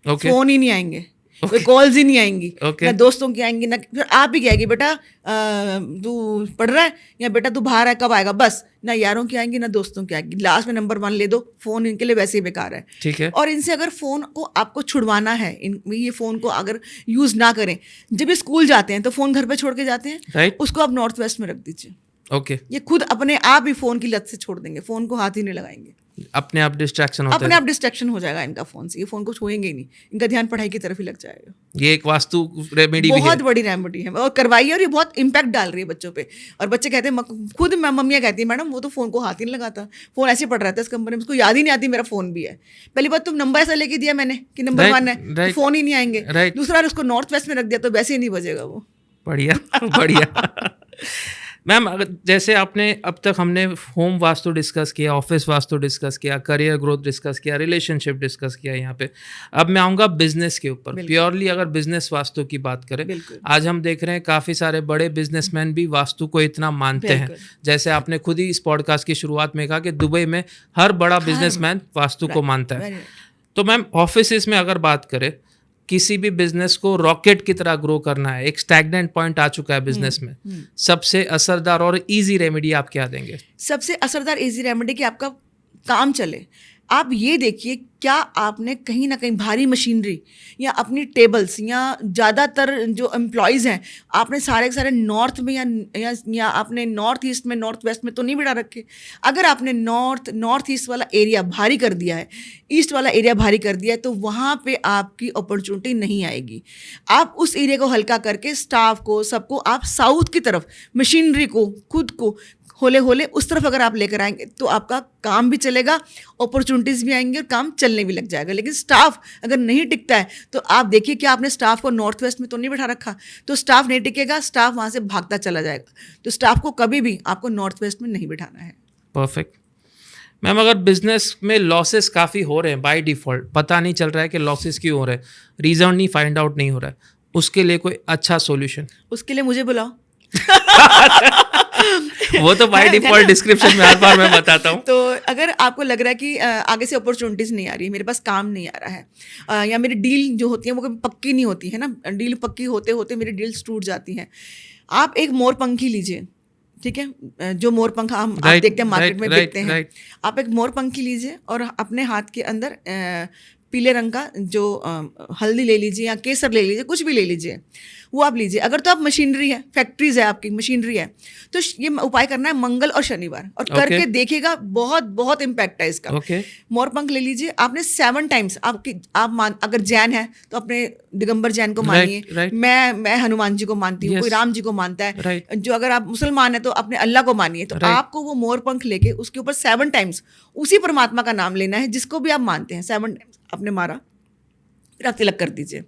ओके फोन ही नहीं आएंगे, कोई कॉल्स ही नहीं आएंगी, Okay. ना दोस्तों की आएंगी, ना फिर आप ही कहेगी बेटा तू पढ़ रहा है या बेटा तू बाहर है कब आएगा, बस ना यारों की आएंगी ना दोस्तों की आएंगी, लास्ट में नंबर 1 ले दो, फोन इनके लिए वैसे ही बेकार है। ठीक है। और इनसे अगर फोन को आपको छुड़वाना है, ये फोन को अगर यूज ना करें, जब ये स्कूल जाते हैं तो फोन घर पे छोड़ के जाते हैं, राइट, उसको आप नॉर्थ वेस्ट में रख दीजिए, ओके, ये खुद अपने आप ही फोन की लत से छोड़ देंगे, फोन को हाथ ही नहीं लगाएंगे, अपने आप डिस्ट्रैक्शन होता अपने है। आप डिस्ट्रैक्शन हो जाएगा इनका फोन से, ये फोन को छुएंगे ही नहीं, इनका ध्यान पढ़ाई की तरफ ही लग जाएगा। ये एक वास्तु रेमेडी भी है। बहुत बड़ी रेमेडी है और करवाई है, और ये बहुत इम्पैक्ट डाल रही है बच्चों पे। और बच्चे कहते हैं, खुद मम्मियाँ कहती है मैडम वो तो फोन को हाथ ही नहीं लगाता, फोन ऐसे पड़ रहता है इस कंपनी में, उसको याद ही नहीं आती मेरा फोन भी है। पहली बात, तुम नंबर ऐसा लेके दिया मैंने कि नंबर Right, 1 है, तो right, फोन ही नहीं आएंगे। right. दूसरा, उसको नॉर्थ वेस्ट में रख दिया तो वैसे ही नहीं बजेगा वो। बढ़िया बढ़िया। मैम अगर जैसे आपने अब तक हमने होम वास्तु डिस्कस किया, ऑफिस वास्तु डिस्कस किया, करियर ग्रोथ डिस्कस किया, रिलेशनशिप डिस्कस किया यहाँ पे, अब मैं आऊँगा बिजनेस के ऊपर। प्योरली अगर बिजनेस वास्तु की बात करें, आज हम देख रहे हैं काफ़ी सारे बड़े बिजनेसमैन भी वास्तु को इतना मानते हैं। जैसे आपने खुद ही इस पॉडकास्ट की शुरुआत में कहा कि दुबई में हर बड़ा बिजनेसमैन वास्तु को मानता है। तो मैम ऑफिस में अगर बात करें, किसी भी बिजनेस को रॉकेट की तरह ग्रो करना है, एक स्टैग्नेंट पॉइंट आ चुका है बिजनेस में, सबसे असरदार और इजी रेमेडी आप क्या देंगे? सबसे असरदार इजी रेमेडी कि आपका काम चले, आप ये देखिए क्या आपने कहीं ना कहीं भारी मशीनरी या अपनी टेबल्स या ज़्यादातर जो एम्प्लॉयज़ हैं आपने सारे के सारे नॉर्थ में या आपने नॉर्थ ईस्ट में, नॉर्थ वेस्ट में तो नहीं बिठा रखे। अगर आपने नॉर्थ ईस्ट वाला एरिया भारी कर दिया है, ईस्ट वाला एरिया भारी कर दिया है, तो वहाँ पे आपकी अपॉर्चुनिटी नहीं आएगी। आप उस एरिया को हल्का करके स्टाफ को, सबको आप साउथ की तरफ, मशीनरी को, खुद को होले होले उस तरफ अगर आप लेकर आएंगे तो आपका काम भी चलेगा, अपॉर्चुनिटीज़ भी आएंगी और काम चलने भी लग जाएगा। लेकिन स्टाफ अगर नहीं टिकता है तो आप देखिए कि आपने स्टाफ को नॉर्थ वेस्ट में तो नहीं बैठा रखा, तो स्टाफ नहीं टिकेगा, स्टाफ वहाँ से भागता चला जाएगा। तो स्टाफ को कभी भी आपको नॉर्थ वेस्ट में नहीं बिठाना है। परफेक्ट। मैम अगर बिजनेस में लॉसेस काफ़ी हो रहे हैं बाय डिफ़ॉल्ट, पता नहीं चल रहा है कि लॉसेस क्यों हो रहे हैं, रीज़न नहीं फाइंड आउट नहीं हो रहा है, उसके लिए कोई अच्छा सॉल्यूशन? उसके लिए मुझे बुलाओ। वो तो बाय डिफॉल्ट डिस्क्रिप्शन में हर बार मैं बताता हूँ। तो अगर आपको लग रहा है कि आगे से अपॉर्चुनिटीज़ नहीं आ रही है, मेरे पास काम नहीं आ रहा है, या मेरी डील जो होती है वो कभी पक्की नहीं होती है ना, डील पक्की होते होते मेरी डील्स टूट जाती हैं, आप एक मोरपंखी लीजिए, ठीक है, जो मोरपंख आप देखते हैं मार्केट में देखते हैं, आप एक मोरपंखी लीजिए और अपने हाथ के अंदर पीले रंग का जो हल्दी ले लीजिए या केसर ले लीजिए, कुछ भी ले लीजिए, वो आप लीजिए। अगर तो आप मशीनरी है, फैक्ट्रीज है, आपकी मशीनरी है, तो ये उपाय करना है मंगल और शनिवार, और करके देखिएगा बहुत बहुत इम्पैक्ट है इसका। मोरपंख ले लीजिए, आपने 7 टाइम्स अगर जैन है तो अपने दिगंबर जैन को मानिए, मैं हनुमान जी को मानती हूँ, कोई राम जी को मानता है, जो अगर आप मुसलमान है तो अपने अल्लाह को मानिए। तो आपको वो मोरपंख लेके उसके ऊपर 7 टाइम्स उसी परमात्मा का नाम लेना है जिसको भी आप मानते हैं, 7 टाइम्स आपने मारा, फिर आप तिलक कर दीजिए,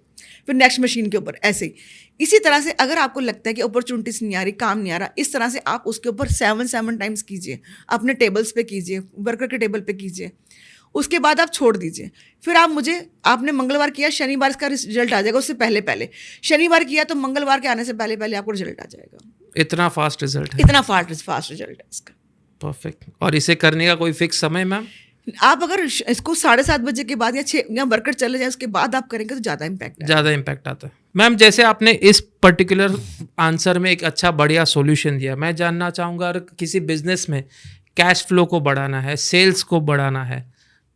फिर नेक्स्ट मशीन के ऊपर ऐसे ही। इसी तरह से अगर आपको लगता है कि अपॉर्चुनिटीज नहीं आ रही, काम नहीं आ रहा, इस तरह से आप उसके ऊपर 7 टाइम्स कीजिए, अपने टेबल्स पे कीजिए, वर्कर के टेबल पे कीजिए, उसके बाद आप छोड़ दीजिए। फिर आप मुझे, आपने मंगलवार किया, शनिवार इसका रिजल्ट आ जाएगा, उससे पहले पहले शनिवार किया तो मंगलवार के आने से पहले पहले आपको रिजल्ट आ जाएगा। इतना फास्ट रिजल्ट है? इतना फास्ट रिजल्ट है इसका। परफेक्ट। और इसे करने का कोई फिक्स समय मैम? आप अगर इसको 7:30 बजे के बाद या 6 या वर्कआउट चले जाए उसके बाद आप करेंगे तो ज़्यादा इम्पैक्ट आता है। मैम जैसे आपने इस पर्टिकुलर आंसर में एक अच्छा बढ़िया सॉल्यूशन दिया, मैं जानना चाहूँगा अगर किसी बिजनेस में कैश फ्लो को बढ़ाना है, सेल्स को बढ़ाना है,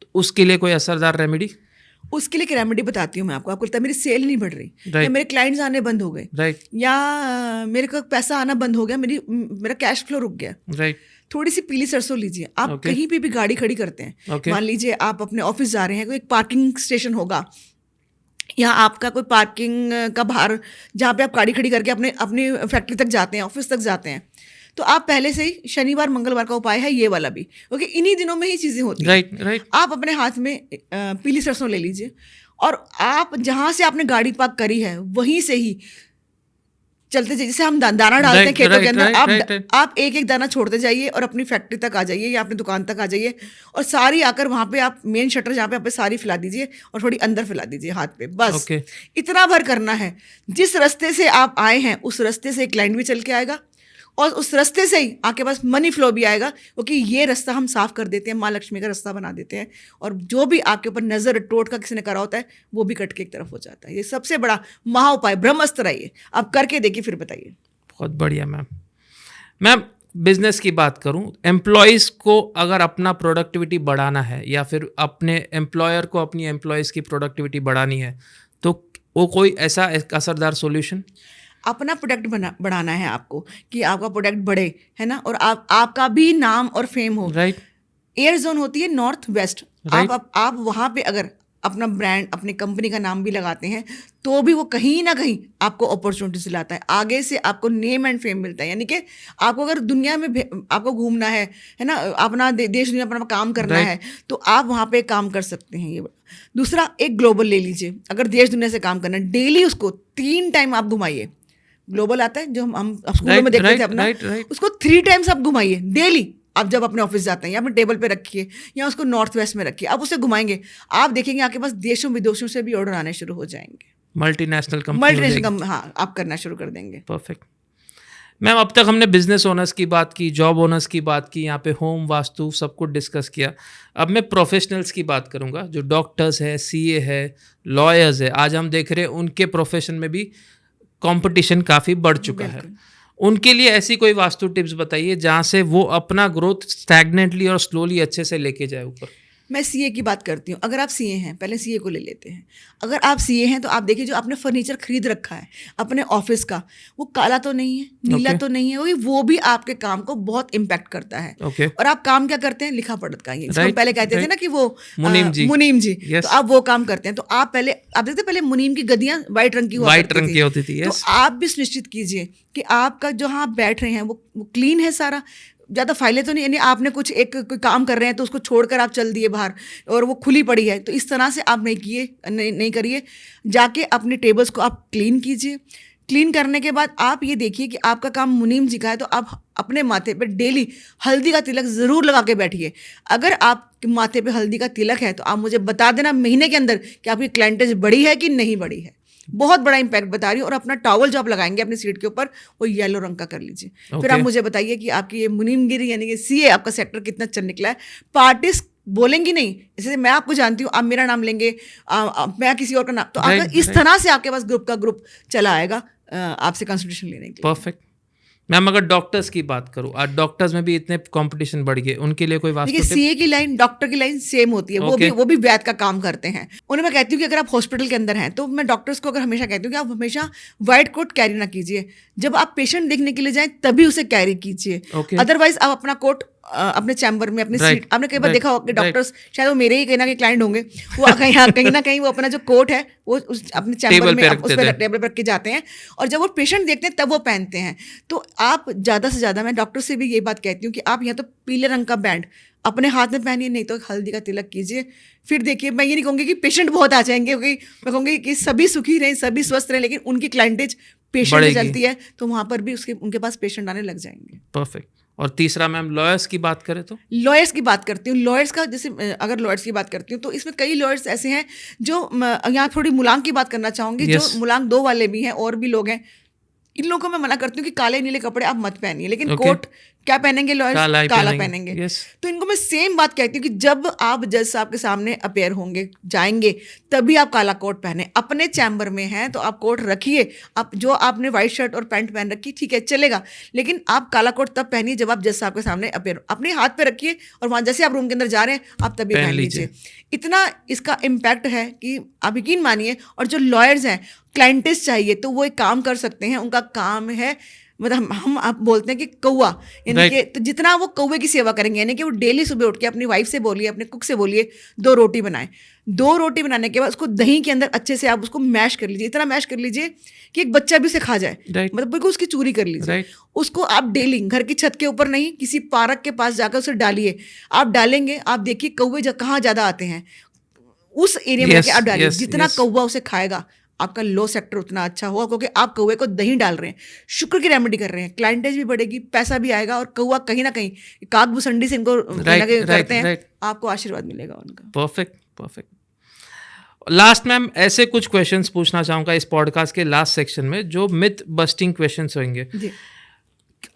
तो उसके लिए कोई असरदार रेमेडी? उसके लिए एक रेमेडी बताती हूँ मैं आपको। आपको लगता है मेरी सेल नहीं बढ़ रही, Right. या मेरे क्लाइंट्स आने बंद हो गए, राइट या मेरे को पैसा आना बंद हो गया, मेरा कैश फ्लो रुक गया। राइट थोड़ी सी पीली सरसों लीजिए। आप Okay. कहीं पे भी गाड़ी खड़ी करते हैं, Okay. मान लीजिए आप अपने ऑफिस जा रहे हैं, कोई एक पार्किंग स्टेशन होगा या आपका कोई पार्किंग का बाहर जहाँ पे आप गाड़ी खड़ी करके अपने अपनी फैक्ट्री तक जाते हैं, ऑफिस तक जाते हैं, तो आप पहले से ही शनिवार मंगलवार का उपाय है ये वाला भी, क्योंकि इन्हीं दिनों में ही चीज़ें होती हैं। राइट आप अपने हाथ में पीली सरसों ले लीजिए और आप जहाँ से आपने गाड़ी पार्क करी है वहीं से ही चलते जाइए। जैसे हम दाना डालते हैं खेतों के अंदर, आप एक एक दाना छोड़ते जाइए और अपनी फैक्ट्री तक आ जाइए या अपनी दुकान तक आ जाइए, और सारी आकर वहाँ पे आप मेन शटर जहाँ पे आप सारी फैला दीजिए और थोड़ी अंदर फैला दीजिए हाथ पे, बस इतना भर करना है। जिस रास्ते से आप आए हैं उस रास्ते से एक क्लाइंट भी चल के आएगा और उस रास्ते से ही आपके पास मनी फ्लो भी आएगा, क्योंकि ये रास्ता हम साफ कर देते हैं, माँ लक्ष्मी का रास्ता बना देते हैं, और जो भी आपके ऊपर नज़र टोट का किसी ने करा होता है वो भी कट के एक तरफ हो जाता है। ये सबसे बड़ा महा उपाय, ब्रह्मास्त्र है ये। आप करके देखिए फिर बताइए। बहुत बढ़िया मैम। मैम बिजनेस की बात करूं, एम्प्लॉयज़ को अगर अपना प्रोडक्टिविटी बढ़ाना है या फिर अपने एम्प्लॉयर को अपनी एम्प्लॉयज़ की प्रोडक्टिविटी बढ़ानी है, तो वो कोई ऐसा एक असरदार सॉल्यूशन? अपना प्रोडक्ट बढ़ाना है आपको कि आपका प्रोडक्ट बढ़े, है ना, और आपका भी नाम और फेम हो। राइट। एयर जोन होती है नॉर्थ वेस्ट, Right. आप वहाँ पे अगर अपना ब्रांड, अपनी कंपनी का नाम भी लगाते हैं तो भी वो कहीं ना कहीं आपको अपॉर्चुनिटी दिलाता है, आगे से आपको नेम एंड फेम मिलता है। यानी कि आपको अगर दुनिया में आपको घूमना है ना, अपना देश दुनिया अपना काम करना Right. है, तो आप वहाँ पे काम कर सकते हैं। ये दूसरा, एक ग्लोबल ले लीजिए। अगर देश दुनिया से काम करना है, डेली उसको 3 टाइम आप घुमाइए। ग्लोबल आता है जो हम स्कूलों में देखते थे अपना, उसको 3 टाइम्स आप घुमाइए डेली। आप जब अपने ऑफिस जाते हैं या अपने टेबल पे रखिए या उसको नॉर्थ वेस्ट में रखिए, आप उसे घुमाएंगे, आप देखेंगे आपके पास देशों विदेशों से भी ऑर्डर आने शुरू हो जाएंगे। मल्टीनेशनल कंपनी, हाँ, आप करना शुरू कर देंगे। परफेक्ट। मैम अब तक हमने बिजनेस ओनर्स की बात की, जॉब ओनर्स की बात की, यहाँ पे होम, वास्तु सब कुछ डिस्कस किया। अब मैं प्रोफेशनल्स की बात करूँगा, जो डॉक्टर्स है, सीए है, लॉयर्स है। आज हम देख रहे हैं उनके प्रोफेशन में भी कंपटीशन काफ़ी बढ़ चुका है। उनके लिए ऐसी कोई वास्तु टिप्स बताइए जहाँ से वो अपना ग्रोथ स्टैग्नेंटली और स्लोली अच्छे से लेके जाए ऊपर। मैं सीए की बात करती हूँ। अगर आप सीए हैं, पहले सीए को ले लेते हैं। अगर आप सीए हैं तो आप देखिए जो आपने फर्नीचर खरीद रखा है अपने ऑफिस का, वो काला तो नहीं है, नीला तो नहीं है, वो भी आपके काम को बहुत इम्पैक्ट करता है। और आप काम क्या करते हैं? लिखा पढ़त का। ये पहले कहते थे ना कि वो मुनीम जी, तो आप वो काम करते हैं। तो आप पहले, आप देखते पहले मुनीम की गद्दियाँ वाइट रंग की होती थी। तो आप भी सुनिश्चित कीजिए कि आपका जहाँ आप बैठ रहे हैं वो क्लीन है सारा, ज़्यादा फाइलें तो नहीं, यानी आपने कुछ कोई काम कर रहे हैं तो उसको छोड़कर आप चल दिए बाहर और वो खुली पड़ी है, तो इस तरह से आप नहीं करिए। जाके अपने टेबल्स को आप क्लीन कीजिए। क्लीन करने के बाद आप ये देखिए कि आपका काम मुनीम जी का है, तो आप अपने माथे पे डेली हल्दी का तिलक ज़रूर लगा के बैठिए। अगर आप माथे पे हल्दी का तिलक है तो आप मुझे बता देना महीने के अंदर कि आपकी क्लाइंटेज बढ़ी है कि नहीं बढ़ी है। बहुत बड़ा इंपैक्ट बता रही हूँ। और अपना टॉवल जो आप लगाएंगे अपनी सीट के ऊपर वो येलो रंग का कर लीजिए। फिर आप मुझे बताइए कि आपकी ये मुनीमगिरी यानी कि सीए आपका सेक्टर कितना चल निकला है। पार्टिस बोलेंगी नहीं, जैसे मैं आपको जानती हूँ, आप मेरा नाम लेंगे, मैं किसी और का नाम, तो अगर इस तरह से आपके पास ग्रुप चला आएगा आपसे कंसल्टेशन लेने के लिए। परफेक्ट। मैम अगर डॉक्टर्स की बात करूँ, आज डॉक्टर्स में भी इतने कंपटीशन बढ़ गए, उनके लिए कोई वास्तु टिप? सीए की लाइन, डॉक्टर की लाइन सेम होती है। वो भी वैद्य का काम करते हैं। उन्हें मैं कहती हूँ कि अगर आप हॉस्पिटल के अंदर हैं तो मैं डॉक्टर्स को अगर हमेशा कहती हूँ कि आप हमेशा व्हाइट कोट कैरी ना कीजिए। जब आप पेशेंट देखने के लिए जाएं तभी उसे कैरी कीजिए। अदरवाइज आप अपना कोट अपने चैम्बर में, अपनी सीट, आपने कई बार देखा होगा कि डॉक्टर्स, शायद वो मेरे ही कहीं ना कहीं क्लाइंट होंगे, वो कहीं ना कहीं वो अपना जो कोट है वो अपने चैम्बर में उस पर टेबल पर रख के जाते हैं, और जब वो पेशेंट देखते हैं तब वो पहनते हैं। तो आप ज़्यादा से ज़्यादा, मैं डॉक्टर से भी ये बात कहती हूँ कि आप या तो पीले रंग का बैंड अपने हाथ में पहनिए, नहीं तो हल्दी का तिलक कीजिए। फिर देखिए, मैं ये नहीं कहूँगी कि पेशेंट बहुत आ जाएंगे, क्योंकि मैं कहूँगी कि सभी सुखी रहें, सभी स्वस्थ रहें, लेकिन उनकी क्लाइंटेज पेशेंट चलती है तो वहाँ पर भी उनके पास पेशेंट आने लग जाएंगे। परफेक्ट। और तीसरा मैम लॉयर्स की बात करें तो? लॉयर्स की बात करती हूँ। लॉयर्स का जैसे अगर लॉयर्स की बात करती हूँ तो इसमें कई लॉयर्स ऐसे हैं जो यहाँ थोड़ी मुलांग की बात करना चाहूँगी, Yes. जो मुलांग 2 वाले भी हैं और भी लोग हैं। इन लोगों को मैं मना करती हूँ कि काले नीले कपड़े आप मत पहनिए, लेकिन Okay. कोट क्या पहनेंगे लॉयर्स? काला ही काला पहनेंगे। पहनेंगे। Yes. तो इनको मैं सेम बात कहती हूँ कि जब आप जज साहब के सामने अपेयर होंगे, जाएंगे, तभी आप काला कोट पहने। अपने चैम्बर में हैं तो आप कोट रखिए। आप जो आपने व्हाइट शर्ट और पैंट पहन रखी, ठीक है, चलेगा, लेकिन आप काला कोट तब पहनिए जब आप जज साहब के सामने अपेयर, अपने हाथ पे रखिए और वहां जैसे आप रूम के अंदर जा रहे हैं आप तभी पहन लीजिए। इतना इसका इम्पैक्ट है कि आप यकीन मानिए। और जो लॉयर्स हैं, क्लाइंटेस चाहिए तो वो एक काम कर सकते हैं। उनका काम है, मतलब हम आप बोलते हैं कि कौवा, यानी कि तो जितना वो कौवे की सेवा करेंगे, यानी कि वो डेली सुबह उठ के अपनी वाइफ से बोलिए, अपने कुक से बोलिए 2 रोटी बनाएं। 2 रोटी बनाने के बाद उसको दही के अंदर अच्छे से आप उसको मैश कर लीजिए, इतना मैश कर लीजिए कि एक बच्चा भी उसे खा जाए। मतलब बिल्कुल उसकी चूरी कर लीजिए। उसको आप डेली घर की छत के ऊपर नहीं, किसी पार्क के पास जाकर उसे डालिए। आप डालेंगे, आप देखिए कौवे कहाँ ज़्यादा आते हैं, उस एरिया में जाके आप डालिए। जितना कौवा उसे खाएगा आपका लो सेक्टर उतना अच्छा होगा, क्योंकि आप कौवे को दही डाल रहे हैं, शुक्र की रेमेडी कर रहे हैं, क्लाइंटेज भी बढ़ेगी, पैसा भी आएगा, और कौवा कहीं ना कहीं काग भुसंडी से इनको करते हैं, आपको आशीर्वाद मिलेगा उनका। परफेक्ट। लास्ट मैम, ऐसे कुछ क्वेश्चंस पूछना चाहूँगा इस पॉडकास्ट के लास्ट सेक्शन में, जो मिथ बस्टिंग क्वेश्चंस होंगे।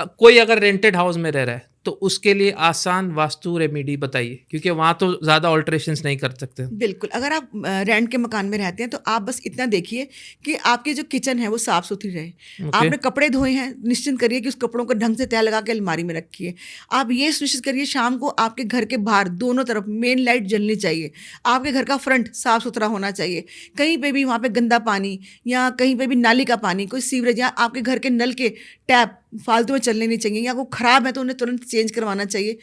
कोई अगर रेंटेड हाउस में रह रहा है तो उसके लिए आसान वास्तु रेमेडी बताइए, क्योंकि वहाँ तो ज़्यादा ऑल्ट्रेशंस नहीं कर सकते। बिल्कुल, अगर आप रेंट के मकान में रहते हैं तो आप बस इतना देखिए कि आपकी जो किचन है वो साफ़ सुथरी रहे। आपने कपड़े धोए हैं, निश्चिंत करिए कि उस कपड़ों को ढंग से तय लगा के अलमारी में रखिए। आप ये सुनिश्चित करिए शाम को आपके घर के बाहर दोनों तरफ मेन लाइट जलनी चाहिए। आपके घर का फ्रंट साफ़ सुथरा होना चाहिए। कहीं पर भी वहाँ पर गंदा पानी या कहीं पर भी नाली का पानी, कोई सीवरेज या आपके घर के नल के टैप फालतू में चलने नहीं चाहिए, या वो ख़राब है तो उन्हें तुरंत चेंज करवाना चाहिए।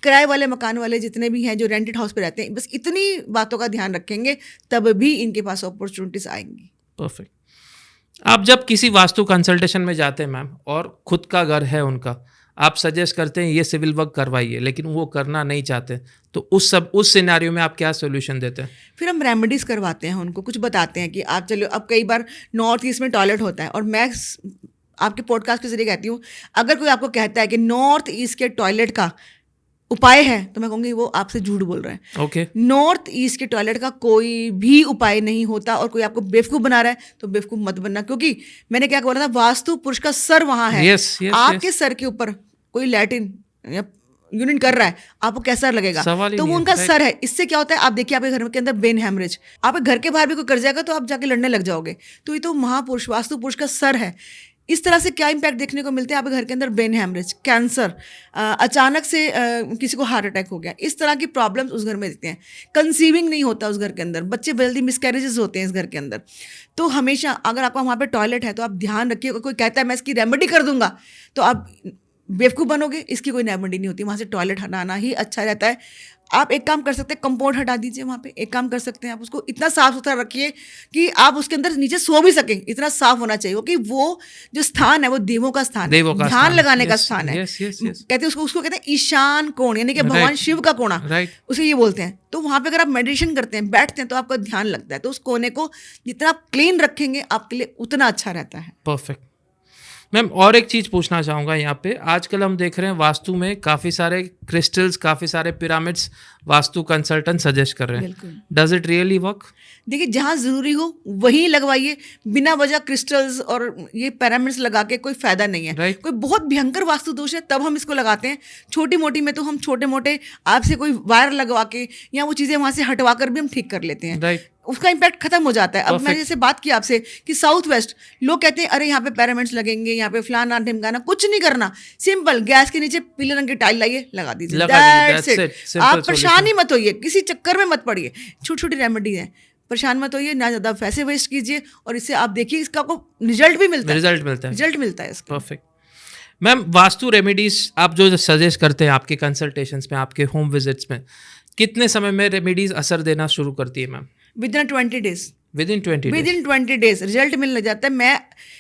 किराए वाले मकान वाले जितने भी हैं जो रेंटेड हाउस पे रहते हैं, बस इतनी बातों का ध्यान रखेंगे तब भी इनके पास अपॉर्चुनिटीज आएंगी। परफेक्ट। आप जब किसी वास्तु कंसल्टेशन में जाते हैं मैम, और खुद का घर है उनका, आप सजेस्ट करते हैं ये सिविल वर्क करवाइए, लेकिन वो करना नहीं चाहते, तो उस सिनेरियो में आप क्या सोल्यूशन देते हैं? फिर हम रेमेडीज़ करवाते हैं, उनको कुछ बताते हैं कि आप चलो, अब कई बार नॉर्थ ईस्ट में टॉयलेट होता है, और मैं आपके पॉडकास्ट के जरिए कहती हूँ, अगर कोई आपको कहता है कि नॉर्थ ईस्ट के टॉयलेट का उपाय है, तो मैं कहूँगी वो आपसे झूठ बोल रहा है। ओके। नॉर्थ ईस्ट के टॉयलेट का कोई भी उपाय नहीं होता, और कोई आपको बेवकूफ़ बना रहा है तो बेवकूफ़ मत बनना, क्योंकि मैंने क्या बोला था, वास्तु पुरुष का सर वहाँ है। आपके सर के ऊपर कोई लैट्रिन या यूरिन कर रहा है, आपको कैसा लगेगा? तो वो उनका सर है। इससे क्या होता है, आप देखिए आपके घर के अंदर ब्रेन हैमरेज, आपके घर के बाहर भी कोई कर जाएगा तो आप जाके लड़ने लग जाओगे। तो ये तो महापुरुष, वास्तु पुरुष का सर है। इस तरह से क्या इम्पैक्ट देखने को मिलते हैं, आपके घर के अंदर ब्रेन हैमरेज, कैंसर, अचानक से किसी को हार्ट अटैक हो गया, इस तरह की प्रॉब्लम्स उस घर में दिखते हैं। कंसीविंग नहीं होता उस घर के अंदर, बच्चे जल्दी मिसकैरेजेस होते हैं इस घर के अंदर। तो हमेशा अगर आपका वहाँ पे टॉयलेट है तो आप ध्यान रखिए, कोई कहता है मैं इसकी रेमेडी कर दूंगा, तो आप बेवकूफ़ बनोगे। इसकी कोई रेमेडी नहीं होती, वहाँ से टॉयलेट हटाना ही अच्छा रहता है। आप एक काम कर सकते हैं, कंपाउंड हटा दीजिए वहाँ पे। एक काम कर सकते हैं, आप उसको इतना साफ सुथरा रखिए कि आप उसके अंदर नीचे सो भी सकें, इतना साफ होना चाहिए, क्योंकि वो जो स्थान है वो देवों का स्थान है, ध्यान लगाने का स्थान है। कहते हैं उसको कहते हैं ईशान कोण, यानी कि भगवान शिव का कोना, उसे ये बोलते हैं। तो वहाँ पे अगर आप मेडिटेशन करते हैं, बैठते हैं, तो आपका ध्यान लगता है। तो उस कोने को जितना आप क्लीन रखेंगे आपके लिए उतना अच्छा रहता है। परफेक्ट। मैम, और एक चीज़ पूछना चाहूँगा यहाँ पे, आजकल हम देख रहे हैं वास्तु में काफ़ी सारे क्रिस्टल्स, काफ़ी सारे पिरामिड्स वास्तु कंसल्टेंट सजेस्ट कर रहे हैं। Does it really work? देखिए, जहाँ ज़रूरी हो वहीं लगवाइए। बिना वजह क्रिस्टल्स और ये पिरामिड्स लगा के कोई फ़ायदा नहीं है। कोई बहुत भयंकर वास्तु दोष है तब हम इसको लगाते हैं। छोटी मोटी में तो हम छोटे मोटे आपसे कोई वायर लगवा के या वो चीज़ें वहाँ से हटवा कर भी हम ठीक कर लेते हैं। उसका इम्पैक्ट खत्म हो जाता है। अब मैंने जैसे बात की आपसे कि साउथ वेस्ट लोग कहते हैं अरे यहाँ पे पिरामिड्स लगेंगे, यहाँ पे फलाना ढिमकाना, कुछ नहीं करना। सिंपल, गैस के नीचे पीले रंग की टाइल लाइए, लगा दीजिए, दैट्स इट। आप परेशान ही मत होइए, किसी चक्कर में मत पड़िए। छोटी छोटी रेमेडी है, परेशान मत होइए, ना ज़्यादा पैसे वेस्ट कीजिए, और इससे आप देखिए इसका आपको रिजल्ट भी मिलता है। रिजल्ट मिलता है इसका। परफेक्ट। मैम, वास्तु रेमेडीज आप जो सजेस्ट करते हैं आपके कंसल्टेशंस में, आपके होम विजिट्स में, कितने समय में रेमेडीज असर देना शुरू करती है ma'am? Within 20 days. Within 20 days result मिलने जाता है। मैं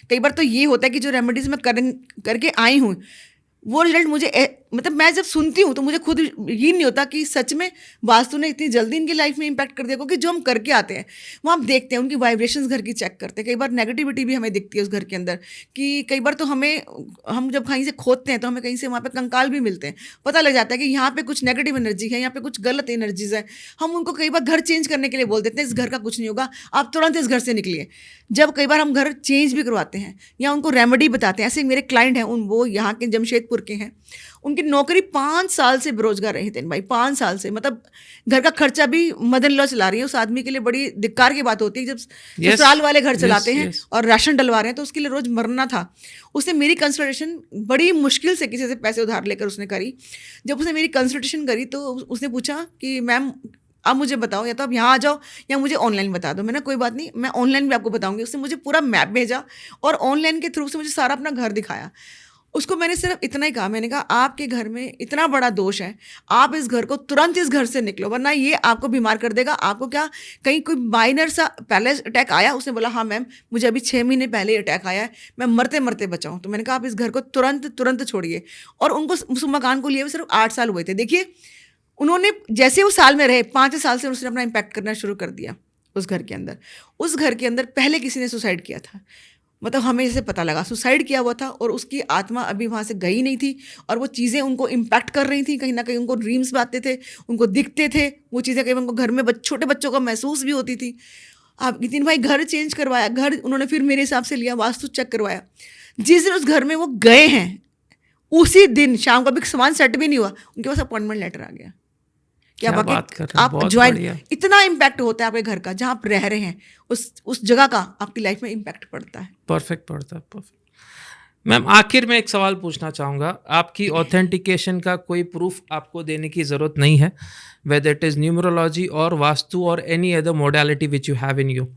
कई बार तो ये होता है कि जो रेमेडीज मैं करके आई हूँ, वो रिजल्ट मुझे मतलब मैं जब सुनती हूँ तो मुझे खुद यकीन नहीं होता कि सच में वास्तु ने इतनी जल्दी इनकी लाइफ में इम्पैक्ट कर दिया। क्योंकि जो हम करके आते हैं वो हम देखते हैं, उनकी वाइब्रेशंस घर की चेक करते हैं, कई बार नेगेटिविटी भी हमें दिखती है उस घर के अंदर, कि कई बार तो हम जब कहीं से खोदते हैं तो हमें कहीं से वहाँ पे कंकाल भी मिलते हैं, पता लग जाता है कि यहाँ पे कुछ नेगेटिव एनर्जी है, यहाँ पे कुछ गलत एनर्जीज है। हम उनको कई बार घर चेंज करने के लिए बोल देते हैं, इस घर का कुछ नहीं होगा, आप तुरंत इस घर से निकलिए। जब कई बार हम घर चेंज भी करवाते हैं या उनको रेमेडी बताते हैं, ऐसे मेरे क्लाइंट हैं वो यहाँ के जमशेदपुर के हैं, उनकी नौकरी 5 साल से बेरोजगार रहे थे भाई, 5 साल से, मतलब घर का खर्चा भी मदर इन लॉ चला रही है। उस आदमी के लिए बड़ी धिक्कार की बात होती है जब ससुराल वाले घर चलाते हैं और राशन डलवा रहे हैं, तो उसके लिए रोज मरना था। उसने मेरी कंसल्टेशन बड़ी मुश्किल से किसी से पैसे उधार लेकर उसने करी। जब उसने मेरी कंसल्टेशन करी तो उसने पूछा कि मैम आप मुझे बताओ, या तो आप यहाँ आ जाओ या मुझे ऑनलाइन बता दो। मैंने कोई बात नहीं, मैं ऑनलाइन भी आपको बताऊंगी। उसने मुझे पूरा मैप भेजा और ऑनलाइन के थ्रू से मुझे सारा अपना घर दिखाया। उसको मैंने सिर्फ इतना ही कहा, मैंने कहा आपके घर में इतना बड़ा दोष है, आप इस घर को तुरंत इस घर से निकलो, वरना ये आपको बीमार कर देगा। आपको क्या कहीं कोई माइनर सा पहले अटैक आया? उसने बोला हाँ मैम, मुझे अभी 6 महीने पहले अटैक आया है, मैं मरते मरते बचाऊँ। तो मैंने कहा आप इस घर को तुरंत छोड़िए। और उनको उस मकान को लिए हुए सिर्फ 8 साल हुए थे। देखिए उन्होंने जैसे वो साल में रहे, 5 साल से उसने अपना इम्पैक्ट करना शुरू कर दिया उस घर के अंदर। उस घर के अंदर पहले किसी ने सुसाइड किया था, मतलब हमें जैसे पता लगा सुसाइड किया हुआ था, और उसकी आत्मा अभी वहाँ से गई नहीं थी, और वो चीज़ें उनको इम्पैक्ट कर रही थी। कहीं ना कहीं उनको ड्रीम्स भी आते थे, उनको दिखते थे वो चीज़ें, कहीं उनको घर में छोटे बच्चों का महसूस भी होती थी। आप नितिन भाई घर चेंज करवाया, घर उन्होंने फिर मेरे हिसाब से लिया, वास्तु चेक करवाया। जिस दिन उस घर में वो गए हैं उसी दिन शाम को, अभी सामान सेट भी नहीं हुआ, उनके पास अपॉइंटमेंट लेटर आ गया। क्या बात कर रहे हैं, आप ज्वाइन, इतना इम्पैक्ट होता है आपके घर का, जहाँ आप रह रहे हैं उस जगह का आपकी लाइफ में इम्पैक्ट पड़ता है। परफेक्ट पड़ता है, परफेक्ट। मैम आखिर में एक सवाल पूछना चाहूँगा, आपकी ऑथेंटिकेशन का कोई प्रूफ आपको देने की ज़रूरत नहीं है, वेदर इट इज़ न्यूमरोलॉजी और वास्तु और any other modality which you have in you.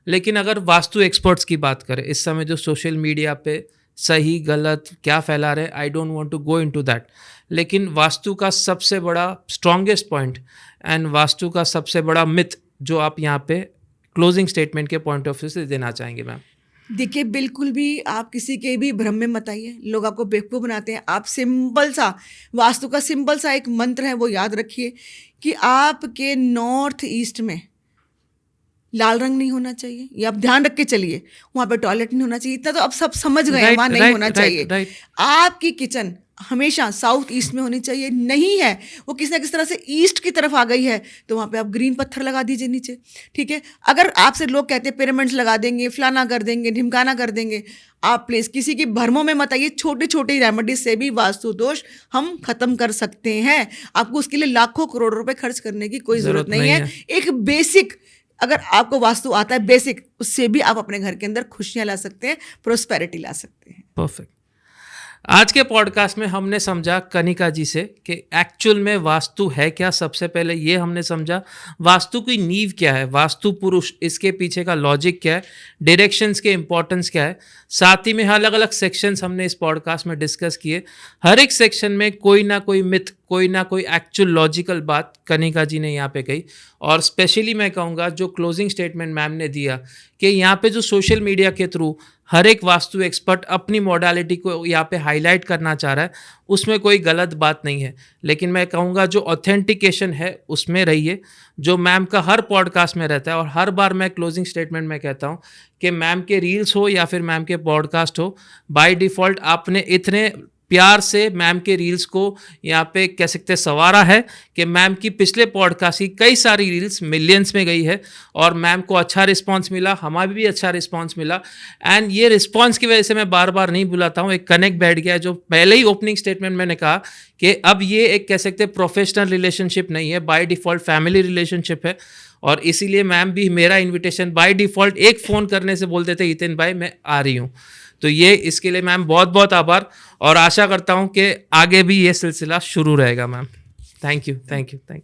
लेकिन अगर वास्तु एक्सपर्ट्स की बात करें, इस समय जो सोशल मीडिया पे सही गलत क्या फैला रहे, I don't want to go into that, लेकिन वास्तु का सबसे बड़ा स्ट्रॉन्गेस्ट पॉइंट एंड वास्तु का सबसे बड़ा मिथ जो आप यहाँ पे क्लोजिंग स्टेटमेंट के पॉइंट ऑफ व्यू से देना चाहेंगे मैम? देखिए बिल्कुल भी आप किसी के भी भ्रम में मत आइए, लोग आपको बेवकूफ़ बनाते हैं। आप सिंपल सा वास्तु का सिंपल सा एक मंत्र है, वो याद रखिए कि आपके नॉर्थ ईस्ट में लाल रंग नहीं होना चाहिए। ये आप ध्यान रख के चलिए, वहाँ पे टॉयलेट नहीं होना चाहिए, इतना तो अब सब समझ गए हैं, वहाँ नहीं होना चाहिए। आपकी किचन हमेशा साउथ ईस्ट में होनी चाहिए, नहीं है वो किसी ना किसी तरह से ईस्ट की तरफ आ गई है तो वहाँ पे आप ग्रीन पत्थर लगा दीजिए नीचे, ठीक है। अगर आपसे लोग कहते हैं पिरामिड्स लगा देंगे, फलाना कर देंगे, ढिमकाना कर देंगे, आप प्लीज़ किसी की भरमों में मत आइए। छोटी छोटी रेमेडीज से भी वास्तु दोष हम खत्म कर सकते हैं। आपको उसके लिए लाखों करोड़ रुपए खर्च करने की कोई ज़रूरत नहीं है। एक बेसिक अगर आपको वास्तु आता है बेसिक, उससे भी आप अपने घर के अंदर खुशियाँ ला सकते हैं, प्रोस्पेरिटी ला सकते हैं। परफेक्ट। आज के पॉडकास्ट में हमने समझा कनिका जी से कि एक्चुअल में वास्तु है क्या। सबसे पहले ये हमने समझा वास्तु की नींव क्या है, वास्तु पुरुष इसके पीछे का लॉजिक क्या है, डायरेक्शंस के इंपॉर्टेंस क्या है। साथ ही में अलग अलग सेक्शंस हमने इस पॉडकास्ट में डिस्कस किए। हर एक सेक्शन में कोई ना कोई मिथ, कोई ना कोई एक्चुअल लॉजिकल बात कनिका जी ने यहाँ पे कही। और स्पेशली मैं कहूँगा जो क्लोजिंग स्टेटमेंट मैम ने दिया कि यहाँ पे जो सोशल मीडिया के थ्रू हर एक वास्तु एक्सपर्ट अपनी मॉडलिटी को यहाँ पे हाईलाइट करना चाह रहा है, उसमें कोई गलत बात नहीं है। लेकिन मैं कहूँगा जो ऑथेंटिकेशन है उसमें रहिए, जो मैम का हर पॉडकास्ट में रहता है। और हर बार मैं क्लोजिंग स्टेटमेंट में कहता हूँ कि मैम के रील्स हो या फिर मैम के पॉडकास्ट हो, बाय डिफ़ॉल्ट आपने इतने प्यार से मैम के रील्स को यहाँ पे कह सकते संवारा है कि मैम की पिछले पॉडकास्ट की कई सारी रील्स मिलियंस में गई है और मैम को अच्छा रिस्पांस मिला, हमारे भी अच्छा रिस्पांस मिला। एंड ये रिस्पांस की वजह से मैं बार बार नहीं बुलाता हूँ, एक कनेक्ट बैठ गया है। जो पहले ही ओपनिंग स्टेटमेंट मैंने कहा कि अब ये एक कह सकते प्रोफेशनल रिलेशनशिप नहीं है, बाय डिफ़ॉल्ट फैमिली रिलेशनशिप है। और इसीलिए मैम भी मेरा इन्विटेशन बाय डिफ़ॉल्ट एक फ़ोन करने से बोल देते हितेन भाई मैं आ रही हूँ। तो ये इसके लिए मैम बहुत बहुत आभार और आशा करता हूँ कि आगे भी ये सिलसिला शुरू रहेगा मैम। Thank you.